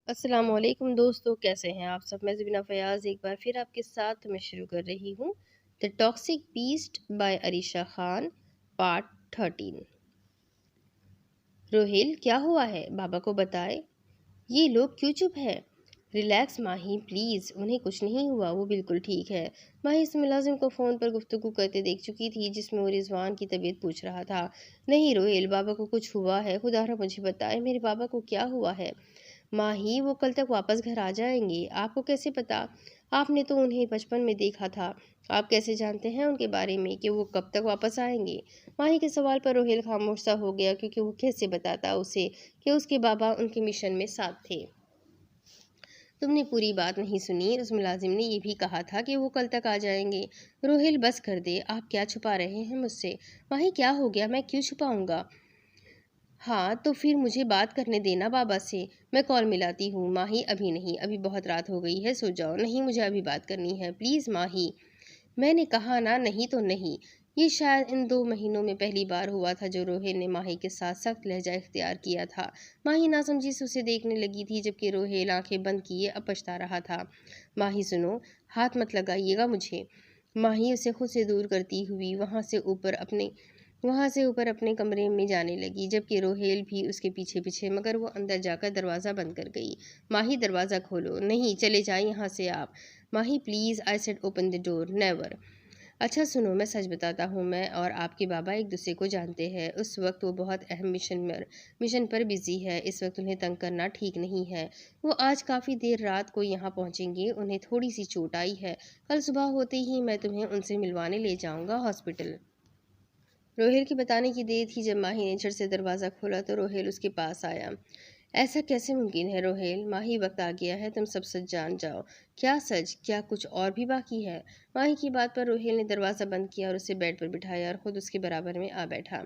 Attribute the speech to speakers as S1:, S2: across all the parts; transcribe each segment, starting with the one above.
S1: السلام علیکم دوستو، کیسے ہیں آپ سب؟ میں زبینہ فیاض ایک بار پھر آپ کے ساتھ میں شروع کر رہی ہوں the toxic beast by Areesha Khan part 13۔ Rohail, کیا ہوا ہے؟ بابا کو بتائے۔ یہ لوگ کیوں چپ ہے؟ ریلیکس ماہی پلیز، انہیں کچھ نہیں ہوا، وہ بالکل ٹھیک ہے۔ ماہی اس ملازم کو فون پر گفتگو کرتے دیکھ چکی تھی جس میں وہ رضوان کی طبیعت پوچھ رہا تھا۔ نہیں روہیل، بابا کو کچھ ہوا ہے، خدا را مجھے بتائے میرے بابا کو کیا ہوا ہے۔ ماہی، وہ کل تک واپس گھر آ جائیں گے۔ آپ کو کیسے پتا؟ آپ نے تو انہیں بچپن میں دیکھا تھا، آپ کیسے جانتے ہیں ان کے بارے میں کہ وہ کب تک واپس آئیں گے؟ ماہی کے سوال پر روہیل خاموش سا ہو گیا، کیونکہ وہ کیسے بتاتا اسے کہ اس کے بابا ان کے مشن میں ساتھ تھے۔ تم نے پوری بات نہیں سنی، اس ملازم نے یہ بھی کہا تھا کہ وہ کل تک آ جائیں گے۔ روہیل، بس کر دے، آپ کیا چھپا رہے ہیں مجھ سے؟ ماہی، کیا ہو گیا؟ میں کیوں چھپاؤں گا؟ ہاں تو پھر مجھے بات کرنے دینا بابا سے، میں کال ملاتی ہوں۔ ماہی، ابھی نہیں، ابھی بہت رات ہو گئی ہے، سو جاؤ۔ نہیں، مجھے ابھی بات کرنی ہے، پلیز ماہی۔ میں نے کہا نا، نہیں تو نہیں۔ یہ شاید ان 2 مہینوں میں پہلی بار ہوا تھا جو روہیل نے ماہی کے ساتھ سخت لہجہ اختیار کیا تھا۔ ماہی ناسمجھی سے اسے دیکھنے لگی تھی جبکہ روہیل آنکھیں بند کیے اب پچھتا رہا تھا۔ ماہی سنو، ہاتھ مت لگائیے گا مجھے۔ ماہی اسے خود سے دور کرتی ہوئی وہاں سے اوپر اپنے کمرے میں جانے لگی جبکہ روہیل بھی اس کے پیچھے پیچھے، مگر وہ اندر جا کر دروازہ بند کر گئی۔ ماہی، دروازہ کھولو۔ نہیں، چلے جائیں یہاں سے آپ۔ ماہی please, I said open the door, never. اچھا سنو، میں سچ بتاتا ہوں، میں اور آپ کے بابا ایک دوسرے کو جانتے ہیں۔ اس وقت وہ بہت اہم مشن پر بزی ہے، اس وقت انہیں تنگ کرنا ٹھیک نہیں ہے۔ وہ آج کافی دیر رات کو یہاں پہنچیں گے، انہیں تھوڑی سی چوٹ آئی ہے۔ کل صبح ہوتے ہی میں تمہیں ان سے ملوانے لے جاؤں گا ہاسپٹل۔ روہیل کی بتانے کی دیر تھی جب ماہی نے جھٹ سے دروازہ کھولا تو روہیل اس کے پاس آیا۔ ایسا کیسے ممکن ہے روہیل؟ ماہی، وقت آ گیا ہے، تم سب سچ جان جاؤ۔ کیا سچ؟ کیا کچھ اور بھی باقی ہے؟ ماہی کی بات پر روہیل نے دروازہ بند کیا اور اسے بیڈ پر بٹھایا اور خود اس کے برابر میں آ بیٹھا۔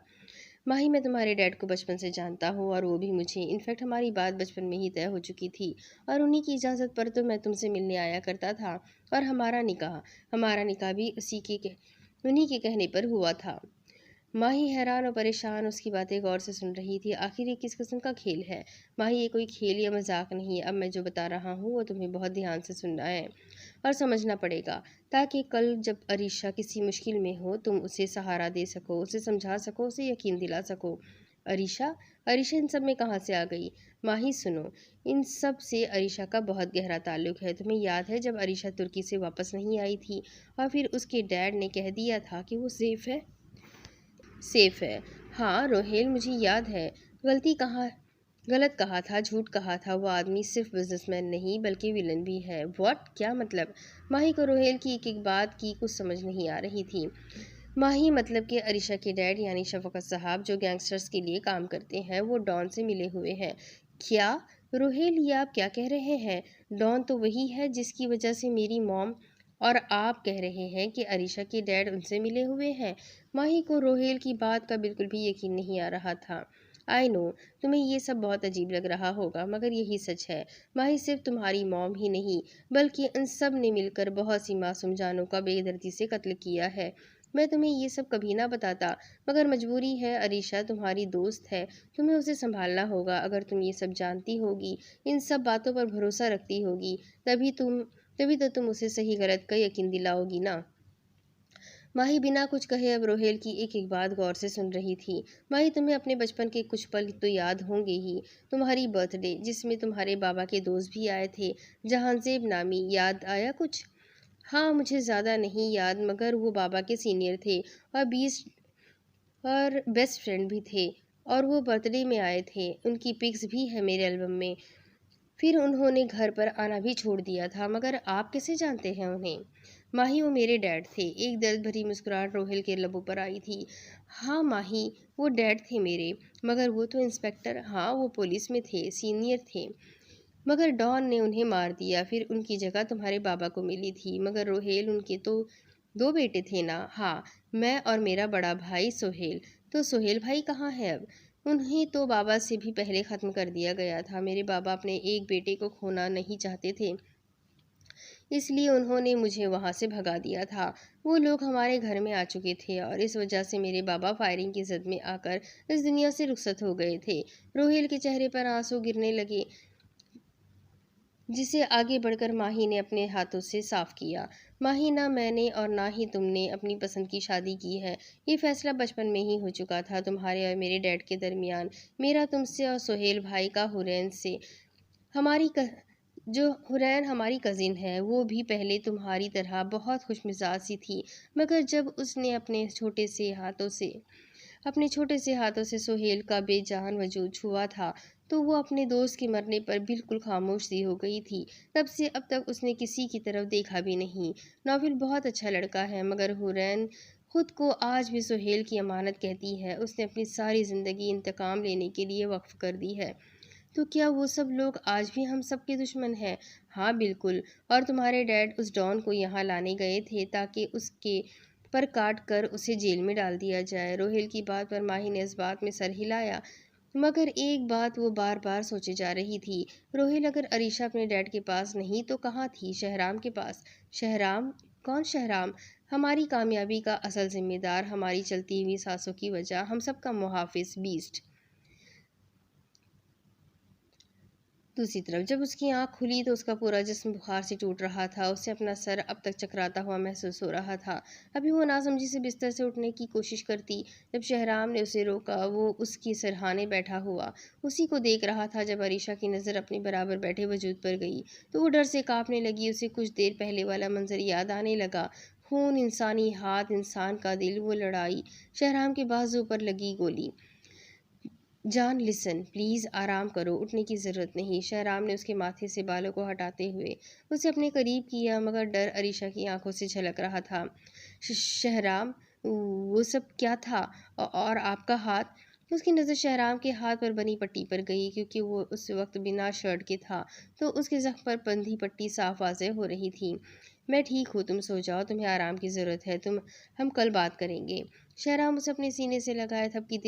S1: ماہی، میں تمہارے ڈیڈ کو بچپن سے جانتا ہوں اور وہ بھی مجھے، انفیکٹ ہماری بات بچپن میں ہی طے ہو چکی تھی اور انہی کی اجازت پر تو میں تم سے ملنے آیا کرتا تھا، اور ہمارا نکاح بھی انہی کے کہنے پر ہوا تھا۔ ماہی حیران اور پریشان اس کی باتیں غور سے سن رہی تھی۔ آخر یہ کس قسم کا کھیل ہے؟ ماہی، یہ کوئی کھیل یا مذاق نہیں، اب میں جو بتا رہا ہوں وہ تمہیں بہت دھیان سے سننا ہے اور سمجھنا پڑے گا، تاکہ کل جب عریشہ کسی مشکل میں ہو تم اسے سہارا دے سکو، اسے سمجھا سکو، اسے یقین دلا سکو۔ عریشہ ان سب میں کہاں سے آ گئی؟ ماہی سنو، ان سب سے عریشہ کا بہت گہرا تعلق ہے۔ تمہیں یاد ہے جب عریشہ ترکی سے واپس نہیں آئی تھی اور پھر اس کے ڈیڈ نے کہہ دیا تھا کہ وہ سیف ہے؟ ہاں روہیل، مجھے یاد ہے۔ غلط کہا تھا، جھوٹ کہا تھا، وہ آدمی صرف بزنس مین نہیں بلکہ ویلن بھی ہے۔ واٹ؟ کیا مطلب؟ ماہی کو روہیل کی ایک ایک بات کی کچھ سمجھ نہیں آ رہی تھی۔ ماہی، مطلب کہ عریشہ کے ڈیڈ یعنی شفقت صاحب جو گینگسٹرز کے لیے کام کرتے ہیں، وہ ڈان سے ملے ہوئے ہیں۔ کیا؟ روہیل، یہ آپ کیا کہہ رہے ہیں؟ ڈان تو وہی ہے جس کی وجہ سے میری موم، اور آپ کہہ رہے ہیں کہ عریشہ کے ڈیڈ ان سے ملے ہوئے ہیں؟ ماہی کو روہیل کی بات کا بالکل بھی یقین نہیں آ رہا تھا۔ آئی نو، تمہیں یہ سب بہت عجیب لگ رہا ہوگا مگر یہی سچ ہے۔ ماہی، صرف تمہاری موم ہی نہیں بلکہ ان سب نے مل کر بہت سی معصوم جانوں کا بے دردی سے قتل کیا ہے۔ میں تمہیں یہ سب کبھی نہ بتاتا مگر مجبوری ہے، عریشہ تمہاری دوست ہے، تمہیں اسے سنبھالنا ہوگا۔ اگر تم یہ سب جانتی ہوگی، ان سب باتوں پر بھروسہ رکھتی ہوگی، تبھی تو تم اسے صحیح غلط کا یقین دلاؤ گی نا۔ ماہی بنا کچھ کہے اب روہیل کی ایک ایک بات غور سے سن رہی تھی۔ ماہی، تمہیں اپنے بچپن کے کچھ پل تو یاد ہوں گے ہی، تمہاری برتھ ڈے جس میں تمہارے بابا کے دوست بھی آئے تھے، جہان زیب نامی، یاد آیا کچھ؟ ہاں، مجھے زیادہ نہیں یاد مگر وہ بابا کے سینئر تھے اور بیسٹ فرینڈ بھی تھے، اور وہ برتھ ڈے میں آئے تھے، ان کی پکس بھی ہے میرے البم میں۔ پھر انہوں نے گھر پر آنا بھی چھوڑ دیا تھا، مگر آپ کیسے جانتے ہیں انہیں؟ ماہی، وہ میرے ڈیڈ تھے۔ ایک درد بھری مسکراہٹ روہیل کے لبوں پر آئی تھی۔ ہاں ماہی، وہ ڈیڈ تھے میرے، مگر وہ تو انسپکٹر، ہاں وہ پولیس میں تھے، سینئر تھے، مگر ڈان نے انہیں مار دیا، پھر ان کی جگہ تمہارے بابا کو ملی تھی۔ مگر روہیل، ان کے تو 2 بیٹے تھے نا؟ ہاں، میں اور میرا بڑا بھائی سہیل۔ تو سہیل بھائی کہاں ہے اب؟ انہیں تو بابا سے بھی پہلے ختم کر دیا گیا تھا۔ میرے بابا اپنے ایک بیٹے کو کھونا نہیں چاہتے تھے، اس لیے انہوں نے مجھے وہاں سے بھگا دیا تھا۔ وہ لوگ ہمارے گھر میں آ چکے تھے اور اس وجہ سے میرے بابا فائرنگ کی زد میں آ کر اس دنیا سے رخصت ہو گئے تھے۔ روہیل کے چہرے پر آنسو گرنے لگے۔ جسے آگے بڑھ کر ماہی نے اپنے ہاتھوں سے صاف کیا۔ ماہی، نہ میں نے اور نہ ہی تم نے اپنی پسند کی شادی کی ہے۔ یہ فیصلہ بچپن میں ہی ہو چکا تھا تمہارے اور میرے ڈیڈ کے درمیان، میرا تم سے اور سہیل بھائی کا حرین سے۔ جو حرین ہماری کزن ہے وہ بھی پہلے تمہاری طرح بہت خوش مزاج سی تھی، مگر جب اس نے اپنے چھوٹے سے ہاتھوں سے سہیل کا بے جان وجود چھوا تھا تو وہ اپنے دوست کے مرنے پر بالکل خاموش سی ہو گئی تھی۔ تب سے اب تک اس نے کسی کی طرف دیکھا بھی نہیں۔ ناول بہت اچھا لڑکا ہے، مگر حرین خود کو آج بھی سہیل کی امانت کہتی ہے۔ اس نے اپنی ساری زندگی انتقام لینے کے لیے وقف کر دی ہے۔ تو کیا وہ سب لوگ آج بھی ہم سب کے دشمن ہیں؟ ہاں بالکل، اور تمہارے ڈیڈ اس ڈان کو یہاں لانے گئے تھے تاکہ اس کے پر کاٹ کر اسے جیل میں ڈال دیا جائے۔ روہیل کی بات پر ماہی نے اس بات میں سر ہلایا، مگر ایک بات وہ بار بار سوچے جا رہی تھی۔ روہیل، اگر عریشہ اپنے ڈیڈ کے پاس نہیں تو کہاں تھی؟ شہرام کے پاس۔ شہرام؟ کون شہرام؟ ہماری کامیابی کا اصل ذمہ دار، ہماری چلتی ہوئی سانسوں کی وجہ، ہم سب کا محافظ، بیسٹ۔ دوسری طرف جب اس کی آنکھ کھلی تو اس کا پورا جسم بخار سے ٹوٹ رہا تھا۔ اسے اپنا سر اب تک چکراتا ہوا محسوس ہو رہا تھا۔ ابھی وہ ناسمجھی سے بستر سے اٹھنے کی کوشش کرتی جب شہرام نے اسے روکا۔ وہ اس کی سرہانے بیٹھا ہوا اسی کو دیکھ رہا تھا۔ جب عریشہ کی نظر اپنے برابر بیٹھے وجود پر گئی تو وہ ڈر سے کانپنے لگی۔ اسے کچھ دیر پہلے والا منظر یاد آنے لگا، خون، انسانی ہاتھ، انسان کا دل، وہ لڑائی، شہرام کے بازو پر لگی گولی۔ جان لسن، پلیز آرام کرو، اٹھنے کی ضرورت نہیں۔ شہرام نے اس کے ماتھے سے بالوں کو ہٹاتے ہوئے اسے اپنے قریب کیا، مگر ڈر عریشہ کی آنکھوں سے جھلک رہا تھا۔ شہرام، وہ سب کیا تھا؟ اور آپ کا ہاتھ؟ اس کی نظر شہرام کے ہاتھ پر بنی پٹی پر گئی، کیونکہ وہ اس وقت بنا شرٹ کے تھا تو اس کے زخم پر بندھی پٹی صاف واضح ہو رہی تھی۔ میں ٹھیک ہوں، تم سو جاؤ، تمہیں آرام کی ضرورت ہے، ہم کل بات کریں گے۔ شہرام اسے اپنے سینے سے لگائے تھپکی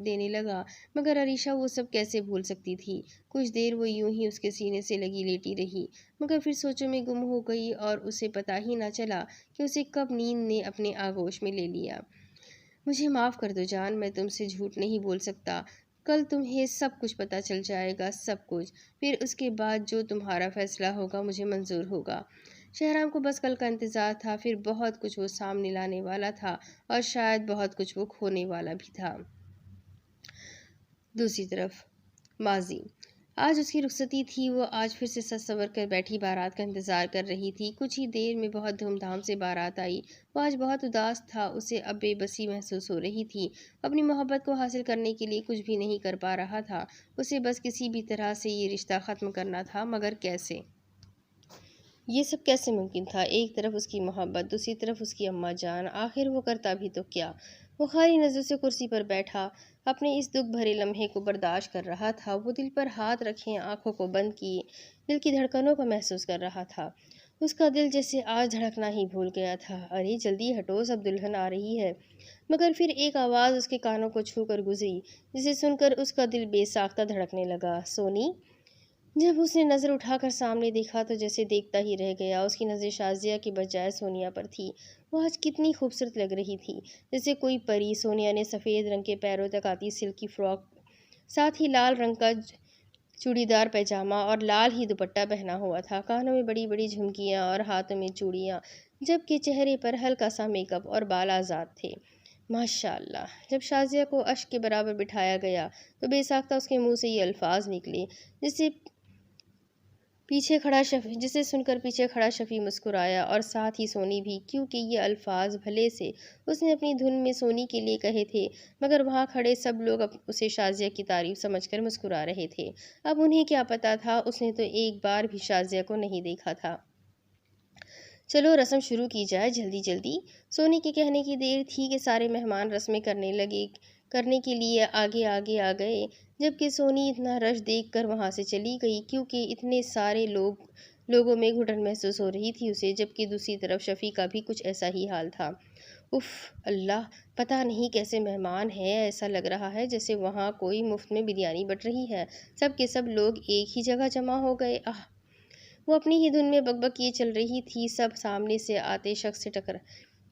S1: دینے لگا، مگر عریشہ وہ سب کیسے بھول سکتی تھی؟ کچھ دیر وہ یوں ہی اس کے سینے سے لگی لیٹی رہی، مگر پھر سوچوں میں گم ہو گئی اور اسے پتہ ہی نہ چلا کہ اسے کب نیند نے اپنے آغوش میں لے لیا۔ مجھے معاف کر دو جان، میں تم سے جھوٹ نہیں بول سکتا۔ کل تمہیں سب کچھ پتہ چل جائے گا، سب کچھ۔ پھر اس کے بعد جو تمہارا فیصلہ ہوگا مجھے منظور ہوگا۔ شہرام کو بس کل کا انتظار تھا، پھر بہت کچھ وہ سامنے لانے والا تھا اور شاید بہت کچھ وہ کھونے والا بھی تھا۔ دوسری طرف ماضی، آج اس کی رخصتی تھی۔ وہ آج پھر سے سج سنور کر بیٹھی بارات کا انتظار کر رہی تھی۔ کچھ ہی دیر میں بہت دھوم دھام سے بارات آئی۔ وہ آج بہت اداس تھا، اسے اب بے بسی محسوس ہو رہی تھی۔ اپنی محبت کو حاصل کرنے کے لیے کچھ بھی نہیں کر پا رہا تھا۔ اسے بس کسی بھی طرح سے یہ رشتہ ختم کرنا تھا، مگر کیسے؟ یہ سب کیسے ممکن تھا؟ ایک طرف اس کی محبت، دوسری طرف اس کی اماں جان، آخر وہ کرتا بھی تو کیا؟ وہ خالی نظر سے کرسی پر بیٹھا اپنے اس دکھ بھرے لمحے کو برداشت کر رہا تھا۔ وہ دل پر ہاتھ رکھے آنکھوں کو بند کیے دل کی دھڑکنوں کو محسوس کر رہا تھا۔ اس کا دل جیسے آج دھڑکنا ہی بھول گیا تھا۔ ارے جلدی ہٹو، سب دلہن آ رہی ہے۔ مگر پھر ایک آواز اس کے کانوں کو چھو کر گزری، جسے سن کر اس کا دل بے ساختہ دھڑکنے لگا۔ سونی! جب اس نے نظر اٹھا کر سامنے دیکھا تو جیسے دیکھتا ہی رہ گیا۔ اس کی نظر شازیہ کے بجائے سونیا پر تھی۔ وہ آج کتنی خوبصورت لگ رہی تھی، جیسے کوئی پری۔ سونیا نے سفید رنگ کے پیروں تک آتی سلک کی فراک، ساتھ ہی لال رنگ کا چوڑی دار پیجامہ اور لال ہی دوپٹہ پہنا ہوا تھا۔ کانوں میں بڑی بڑی جھمکیاں اور ہاتھوں میں چوڑیاں، جبکہ چہرے پر ہلکا سا میک اپ اور بال آزاد تھے۔ ماشاء اللہ! جب شازیہ کو عشق کے برابر بٹھایا گیا تو بے ساختہ اس کے منہ سے یہ الفاظ نکلے، جسے سن کر پیچھے کھڑا شفیع مسکرایا اور ساتھ ہی سونی بھی، کیونکہ یہ الفاظ بھلے سے اس نے اپنی دھن میں سونی کے لیے کہے تھے، مگر وہاں کھڑے سب لوگ اسے شازیہ کی تعریف سمجھ کر مسکرا رہے تھے۔ اب انہیں کیا پتا تھا، اس نے تو ایک بار بھی شازیہ کو نہیں دیکھا تھا۔ چلو رسم شروع کی جائے، جلدی جلدی۔ سونی کے کہنے کی دیر تھی کہ سارے مہمان رسمیں کرنے کے لیے آگے آگے آ گئے، جبکہ سونی اتنا رش دیکھ کر وہاں سے چلی گئی، کیونکہ اتنے سارے لوگوں میں گھٹن محسوس ہو رہی تھی اسے، جبکہ دوسری طرف شفیع کا بھی کچھ ایسا ہی حال تھا۔ اف اللہ! پتہ نہیں کیسے مہمان ہیں، ایسا لگ رہا ہے جیسے وہاں کوئی مفت میں بریانی بٹ رہی ہے۔ سب کے سب لوگ ایک ہی جگہ جمع ہو گئے۔ وہ اپنی ہی دھن میں بک بک کیے چل رہی تھی۔ سب سامنے سے آتے شخص سے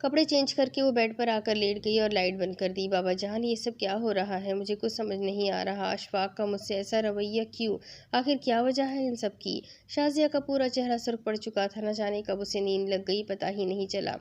S1: کپڑے چینج کر کے وہ بیڈ پر آ کر لیٹ گئی اور لائٹ بند کر دی۔ بابا جان، یہ سب کیا ہو رہا ہے؟ مجھے کچھ سمجھ نہیں آ رہا۔ اشفاق کا مجھ سے ایسا رویہ کیوں؟ آخر کیا وجہ ہے ان سب کی؟ شازیہ کا پورا چہرہ سرخ پڑ چکا تھا، نہ جانے کب اسے نیند لگ گئی، پتہ ہی نہیں چلا۔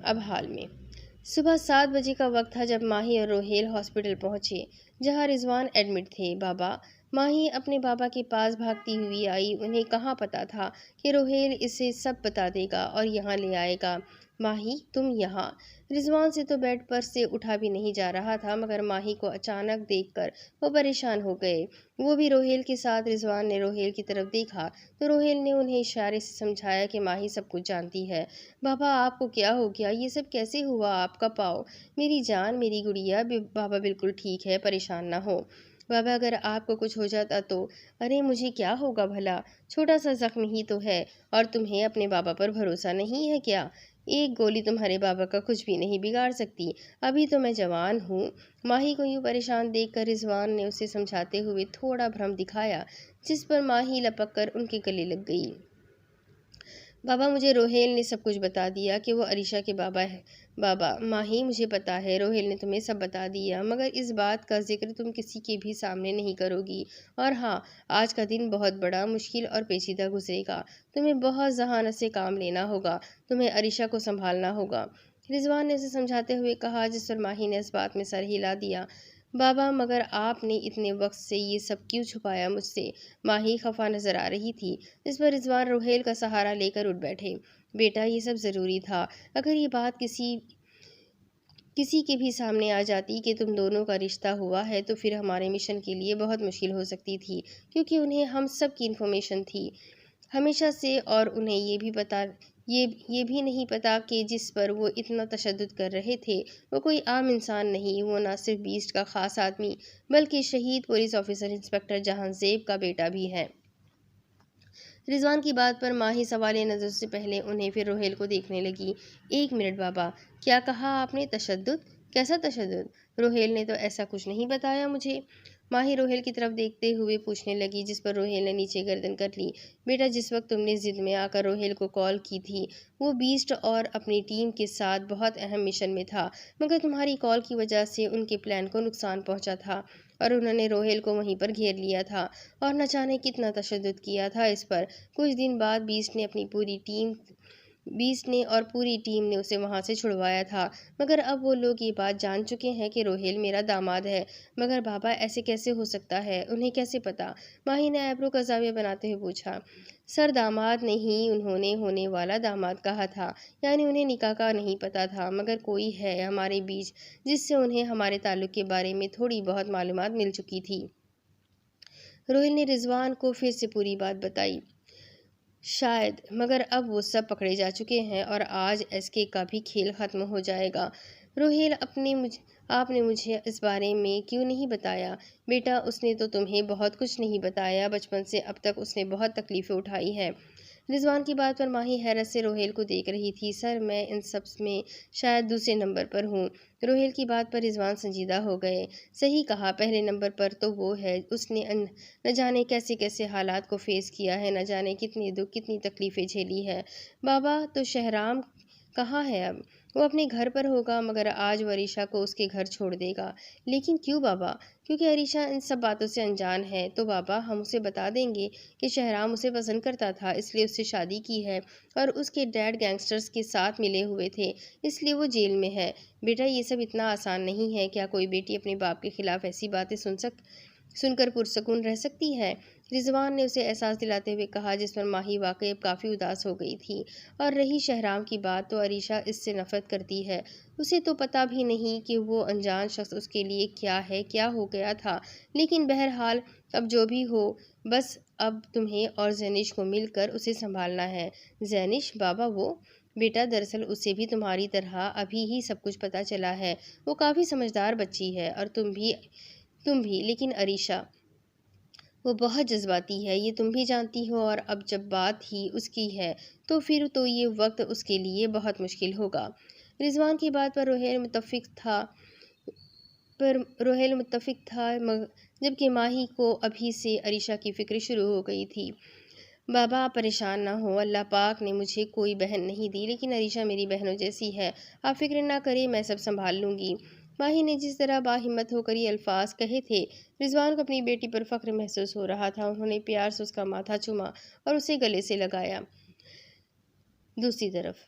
S1: اب حال میں صبح 7 بجے کا وقت تھا جب ماہی اور روہیل ہاسپٹل پہنچے جہاں رضوان ایڈمٹ تھے۔ بابا، ماہی اپنے بابا کے پاس بھاگتی ہوئی آئی۔ انہیں کہاں پتا تھا کہ روہیل اسے سب بتا دے گا اور یہاں لے آئے گا۔ ماہی، تم یہاں؟ رضوان سے تو بیڈ پر سے اٹھا بھی نہیں جا رہا تھا، مگر ماہی کو اچانک دیکھ کر وہ پریشان ہو گئے، وہ بھی روہیل کے ساتھ۔ رضوان نے روہیل کی طرف دیکھا تو روہیل نے انہیں اشارے سے سمجھایا کہ ماہی سب کچھ جانتی ہے۔ بابا، آپ کو کیا ہو گیا؟ یہ سب کیسے ہوا؟ آپ کا پاؤں؟ میری جان، میری گڑیا، بابا بالکل ٹھیک ہے، پریشان نہ ہو۔ بابا، اگر آپ کو کچھ ہو جاتا تو؟ ارے مجھے کیا ہوگا بھلا؟ چھوٹا سا زخم ہی تو ہے، اور تمہیں اپنے بابا پر بھروسہ نہیں ہے کیا؟ ایک گولی تمہارے بابا کا کچھ بھی نہیں بگاڑ سکتی، ابھی تو میں جوان ہوں۔ ماہی کو یوں پریشان دیکھ کر رضوان نے اسے سمجھاتے ہوئے تھوڑا بھرم دکھایا، جس پر ماہی لپک کر ان کے گلے لگ گئی۔ بابا، مجھے روہیل نے سب کچھ بتا دیا کہ وہ عریشہ کے بابا ہے۔ بابا، ماہی، مجھے پتا ہے روہیل نے تمہیں سب بتا دیا، مگر اس بات کا ذکر تم کسی کے بھی سامنے نہیں کرو گی۔ اور ہاں، آج کا دن بہت بڑا، مشکل اور پیچیدہ گزرے گا، تمہیں بہت ذہانت سے کام لینا ہوگا، تمہیں عریشہ کو سنبھالنا ہوگا، رضوان نے اسے سمجھاتے ہوئے کہا، جس پر ماہی نے اس بات میں سر ہلا دیا۔ بابا، مگر آپ نے اتنے وقت سے یہ سب کیوں چھپایا مجھ سے؟ ماہی خفا نظر آ رہی تھی، اس پر رضوان روہیل کا سہارا لے کر اٹھ بیٹھے۔ بیٹا، یہ سب ضروری تھا، اگر یہ بات کسی کے بھی سامنے آ جاتی کہ تم دونوں کا رشتہ ہوا ہے تو پھر ہمارے مشن کے لیے بہت مشکل ہو سکتی تھی، کیونکہ انہیں ہم سب کی انفارمیشن تھی ہمیشہ سے، اور انہیں یہ بھی نہیں پتا کہ جس پر وہ اتنا تشدد کر رہے تھے وہ کوئی عام انسان نہیں، وہ نہ صرف بیسٹ کا خاص آدمی بلکہ شہید پولیس آفیسر انسپکٹر جہاں زیب کا بیٹا بھی ہے۔ رضوان کی بات پر ماہی سوالیہ نظر سے پہلے انہیں پھر روہیل کو دیکھنے لگی۔ ایک منٹ بابا، کیا کہا آپ نے؟ تشدد؟ کیسا تشدد؟ روہیل نے تو ایسا کچھ نہیں بتایا مجھے۔ ماہی روہیل کی طرف دیکھتے ہوئے پوچھنے لگی، جس پر روہیل نے نیچے گردن کر لی۔ بیٹا، جس وقت تم نے ضد میں آ کر روہیل کو کال کی تھی وہ بیسٹ اور اپنی ٹیم کے ساتھ بہت اہم مشن میں تھا، مگر تمہاری کال کی وجہ سے ان کے پلان کو نقصان پہنچا تھا اور انہوں نے روہیل کو وہیں پر گھیر لیا تھا اور نہ جانے کتنا تشدد کیا تھا اس پر۔ کچھ دن بعد بیسٹ نے اور پوری ٹیم نے اسے وہاں سے چھڑوایا تھا، مگر اب وہ لوگ یہ بات جان چکے ہیں کہ روہیل میرا داماد ہے۔ مگر بابا، ایسے کیسے ہو سکتا ہے؟ انہیں کیسے پتا؟ ماہی نے ایبرو کا زاویہ بناتے ہوئے پوچھا۔ سر، داماد نہیں، انہوں نے ہونے والا داماد کہا تھا، یعنی انہیں نکاح کا نہیں پتا تھا، مگر کوئی ہے ہمارے بیچ جس سے انہیں ہمارے تعلق کے بارے میں تھوڑی بہت معلومات مل چکی تھی۔ روہیل نے رضوان کو پھر سے پوری بات بتائی۔ شاید، مگر اب وہ سب پکڑے جا چکے ہیں اور آج ایس کے کا بھی کھیل ختم ہو جائے گا۔ روہیل، آپ نے مجھے اس بارے میں کیوں نہیں بتایا؟ بیٹا، اس نے تو تمہیں بہت کچھ نہیں بتایا، بچپن سے اب تک اس نے بہت تکلیفیں اٹھائی ہیں۔ رضوان کی بات پر ماہی حیرت سے روہیل کو دیکھ رہی تھی۔ سر، میں ان سب میں شاید دوسرے نمبر پر ہوں۔ روہیل کی بات پر رضوان سنجیدہ ہو گئے۔ صحیح کہا، پہلے نمبر پر تو وہ ہے، اس نے نہ جانے کیسے کیسے حالات کو فیس کیا ہے، نہ جانے کتنے دکھ کتنی تکلیفیں جھیلی ہے۔ بابا، تو شہرام کہاں ہے اب؟ وہ اپنے گھر پر ہوگا، مگر آج وہ عریشہ کو اس کے گھر چھوڑ دے گا۔ لیکن کیوں بابا؟ کیونکہ عریشہ ان سب باتوں سے انجان ہے۔ تو بابا، ہم اسے بتا دیں گے کہ شہرام اسے پسند کرتا تھا، اس لیے اس سے شادی کی ہے، اور اس کے ڈیڈ گینگسٹرز کے ساتھ ملے ہوئے تھے، اس لیے وہ جیل میں ہے۔ بیٹا، یہ سب اتنا آسان نہیں ہے، کیا کوئی بیٹی اپنے باپ کے خلاف ایسی باتیں سن کر پرسکون رہ سکتی ہے؟ رضوان نے اسے احساس دلاتے ہوئے کہا، جس پر ماہی واقعی اب کافی اداس ہو گئی تھی۔ اور رہی شہرام کی بات، تو عریشہ اس سے نفرت کرتی ہے، اسے تو پتہ بھی نہیں کہ وہ انجان شخص اس کے لیے کیا ہے، کیا ہو گیا تھا، لیکن بہرحال اب جو بھی ہو، بس اب تمہیں اور زینش کو مل کر اسے سنبھالنا ہے۔ زینش؟ بابا، وہ؟ بیٹا، دراصل اسے بھی تمہاری طرح ابھی ہی سب کچھ پتہ چلا ہے، وہ کافی سمجھدار بچی ہے، اور تم بھی، لیکن عریشہ، وہ بہت جذباتی ہے، یہ تم بھی جانتی ہو، اور اب جب بات ہی اس کی ہے تو پھر تو یہ وقت اس کے لیے بہت مشکل ہوگا۔ رضوان کی بات پر روہیل متفق تھا، جبکہ ماہی کو ابھی سے عریشہ کی فکر شروع ہو گئی تھی۔ بابا آپ پریشان نہ ہو، اللہ پاک نے مجھے کوئی بہن نہیں دی، لیکن عریشہ میری بہنوں جیسی ہے، آپ فکر نہ کریں، میں سب سنبھال لوں گی۔ ماہی نے جس طرح باہمت ہو کر یہ الفاظ کہے تھے، رضوان کو اپنی بیٹی پر فخر محسوس ہو رہا تھا۔ انہوں نے پیار سے اس کا ماتھا چوما اور اسے گلے سے لگایا۔ دوسری طرف